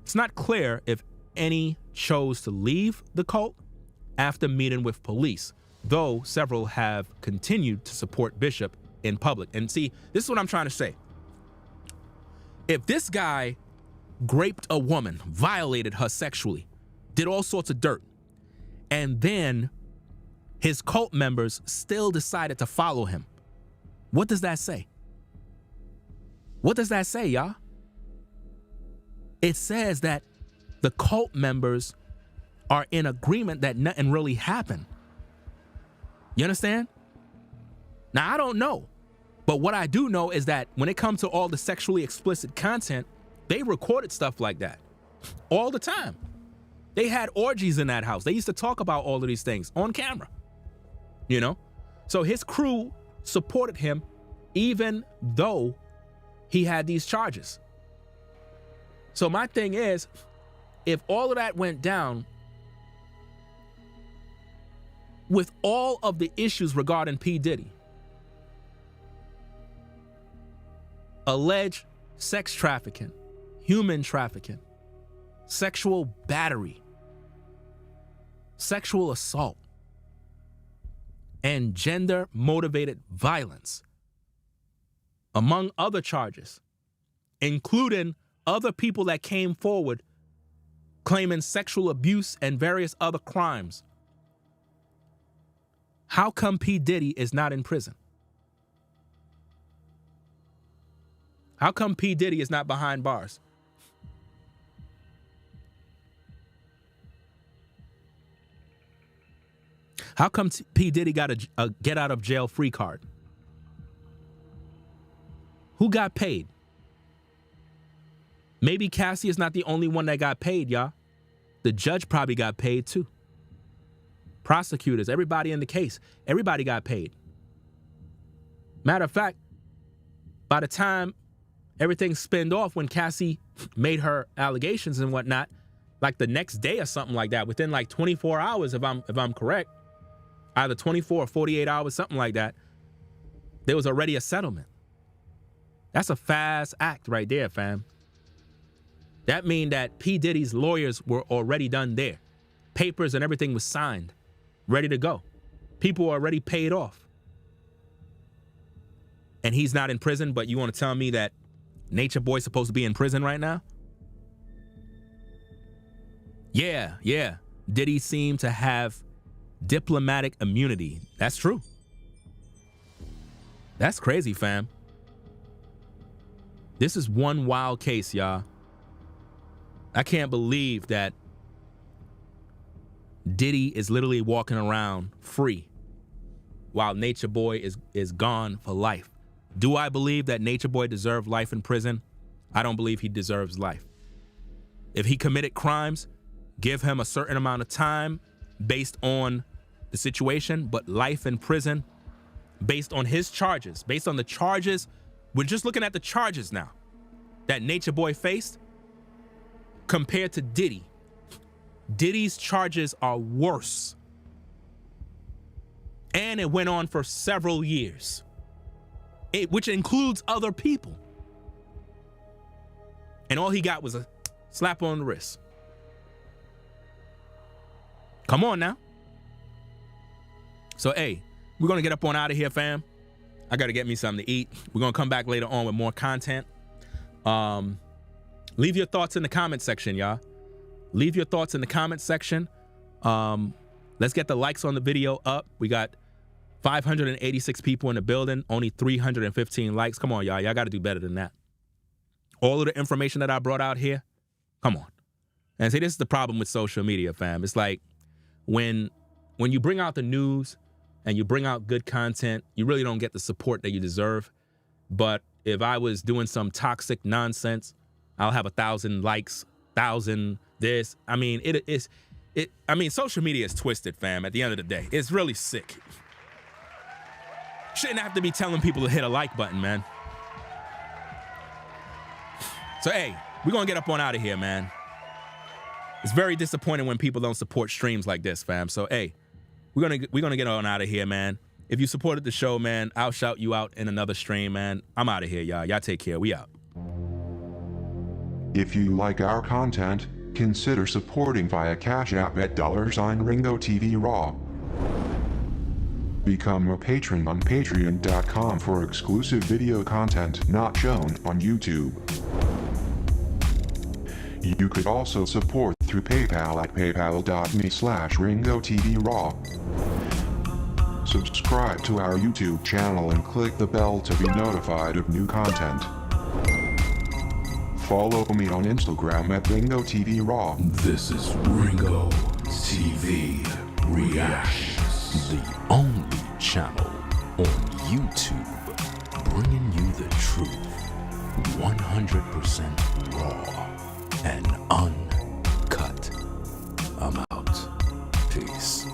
S1: It's not clear if any chose to leave the cult after meeting with police, though several have continued to support Bishop in public. And see, this is what I'm trying to say. If this guy raped a woman, violated her sexually, did all sorts of dirt, and then his cult members still decided to follow him, what does that say? What does that say, y'all? It says that the cult members are in agreement that nothing really happened. You understand? Now, I don't know. But what I do know is that when it comes to all the sexually explicit content, they recorded stuff like that all the time. They had orgies in that house. They used to talk about all of these things on camera, you know? So his crew supported him even though he had these charges. So my thing is, if all of that went down, with all of the issues regarding P. Diddy. Alleged sex trafficking, human trafficking, sexual battery, sexual assault, and gender-motivated violence, among other charges, including other people that came forward claiming sexual abuse and various other crimes. How come P. Diddy is not in prison? How come P. Diddy is not behind bars? How come P. Diddy got a get out of jail free card? Who got paid? Maybe Cassie is not the only one that got paid, y'all. The judge probably got paid too. Prosecutors, everybody in the case, everybody got paid. Matter of fact, by the time everything spinned off, when Cassie made her allegations and whatnot, like the next day or something like that, within like 24 hours, if I'm correct, either 24 or 48 hours, something like that, there was already a settlement. That's a fast act right there, fam. That means that P. Diddy's lawyers were already done there. Papers and everything was signed, ready to go. People were already paid off. And he's not in prison, but you want to tell me that Natureboy's supposed to be in prison right now? Yeah. Diddy seemed to have diplomatic immunity. That's true. That's crazy, fam. This is one wild case, y'all. I can't believe that Diddy is literally walking around free while Natureboy is gone for life. Do I believe that Natureboy deserved life in prison? I don't believe he deserves life. If he committed crimes, give him a certain amount of time based on the situation, but life in prison based on his charges, based on the charges. We're just looking at the charges now that Natureboy faced compared to Diddy. Diddy's charges are worse. And it went on for several years, which includes other people. And all he got was a slap on the wrist. Come on now. So, hey, we're going to get up on out of here, fam. I got to get me something to eat. We're going to come back later on with more content. Leave your thoughts in the comment section, y'all. Leave your thoughts in the comment section. Let's get the likes on the video up. We got 586 people in the building, only 315 likes. Come on, y'all. Y'all got to do better than that. All of the information that I brought out here, come on. And see, this is the problem with social media, fam. It's like when you bring out the news and you bring out good content, you really don't get the support that you deserve. But if I was doing some toxic nonsense, I'll have 1,000 likes, 1,000 this. I mean, social media is twisted, fam, at the end of the day. It's really sick. Shouldn't have to be telling people to hit a like button, man. So, hey, we're going to get up on out of here, man. It's very disappointing when people don't support streams like this, fam. So, hey, we're gonna get on out of here, man. If you supported the show, man, I'll shout you out in another stream, man. I'm out of here, y'all. Y'all take care. We out.
S3: If you like our content, consider supporting via Cash App at $RingoTV Raw. Become a patron on patreon.com for exclusive video content not shown on YouTube. You could also support through PayPal at paypal.me/RingoTVRaw. Subscribe to our YouTube channel and click the bell to be notified of new content. Follow me on Instagram at RingoTVRaw.
S4: This is Ringo TV Reactions, the only channel on YouTube bringing you the truth 100% raw and uncut. I'm out. Peace.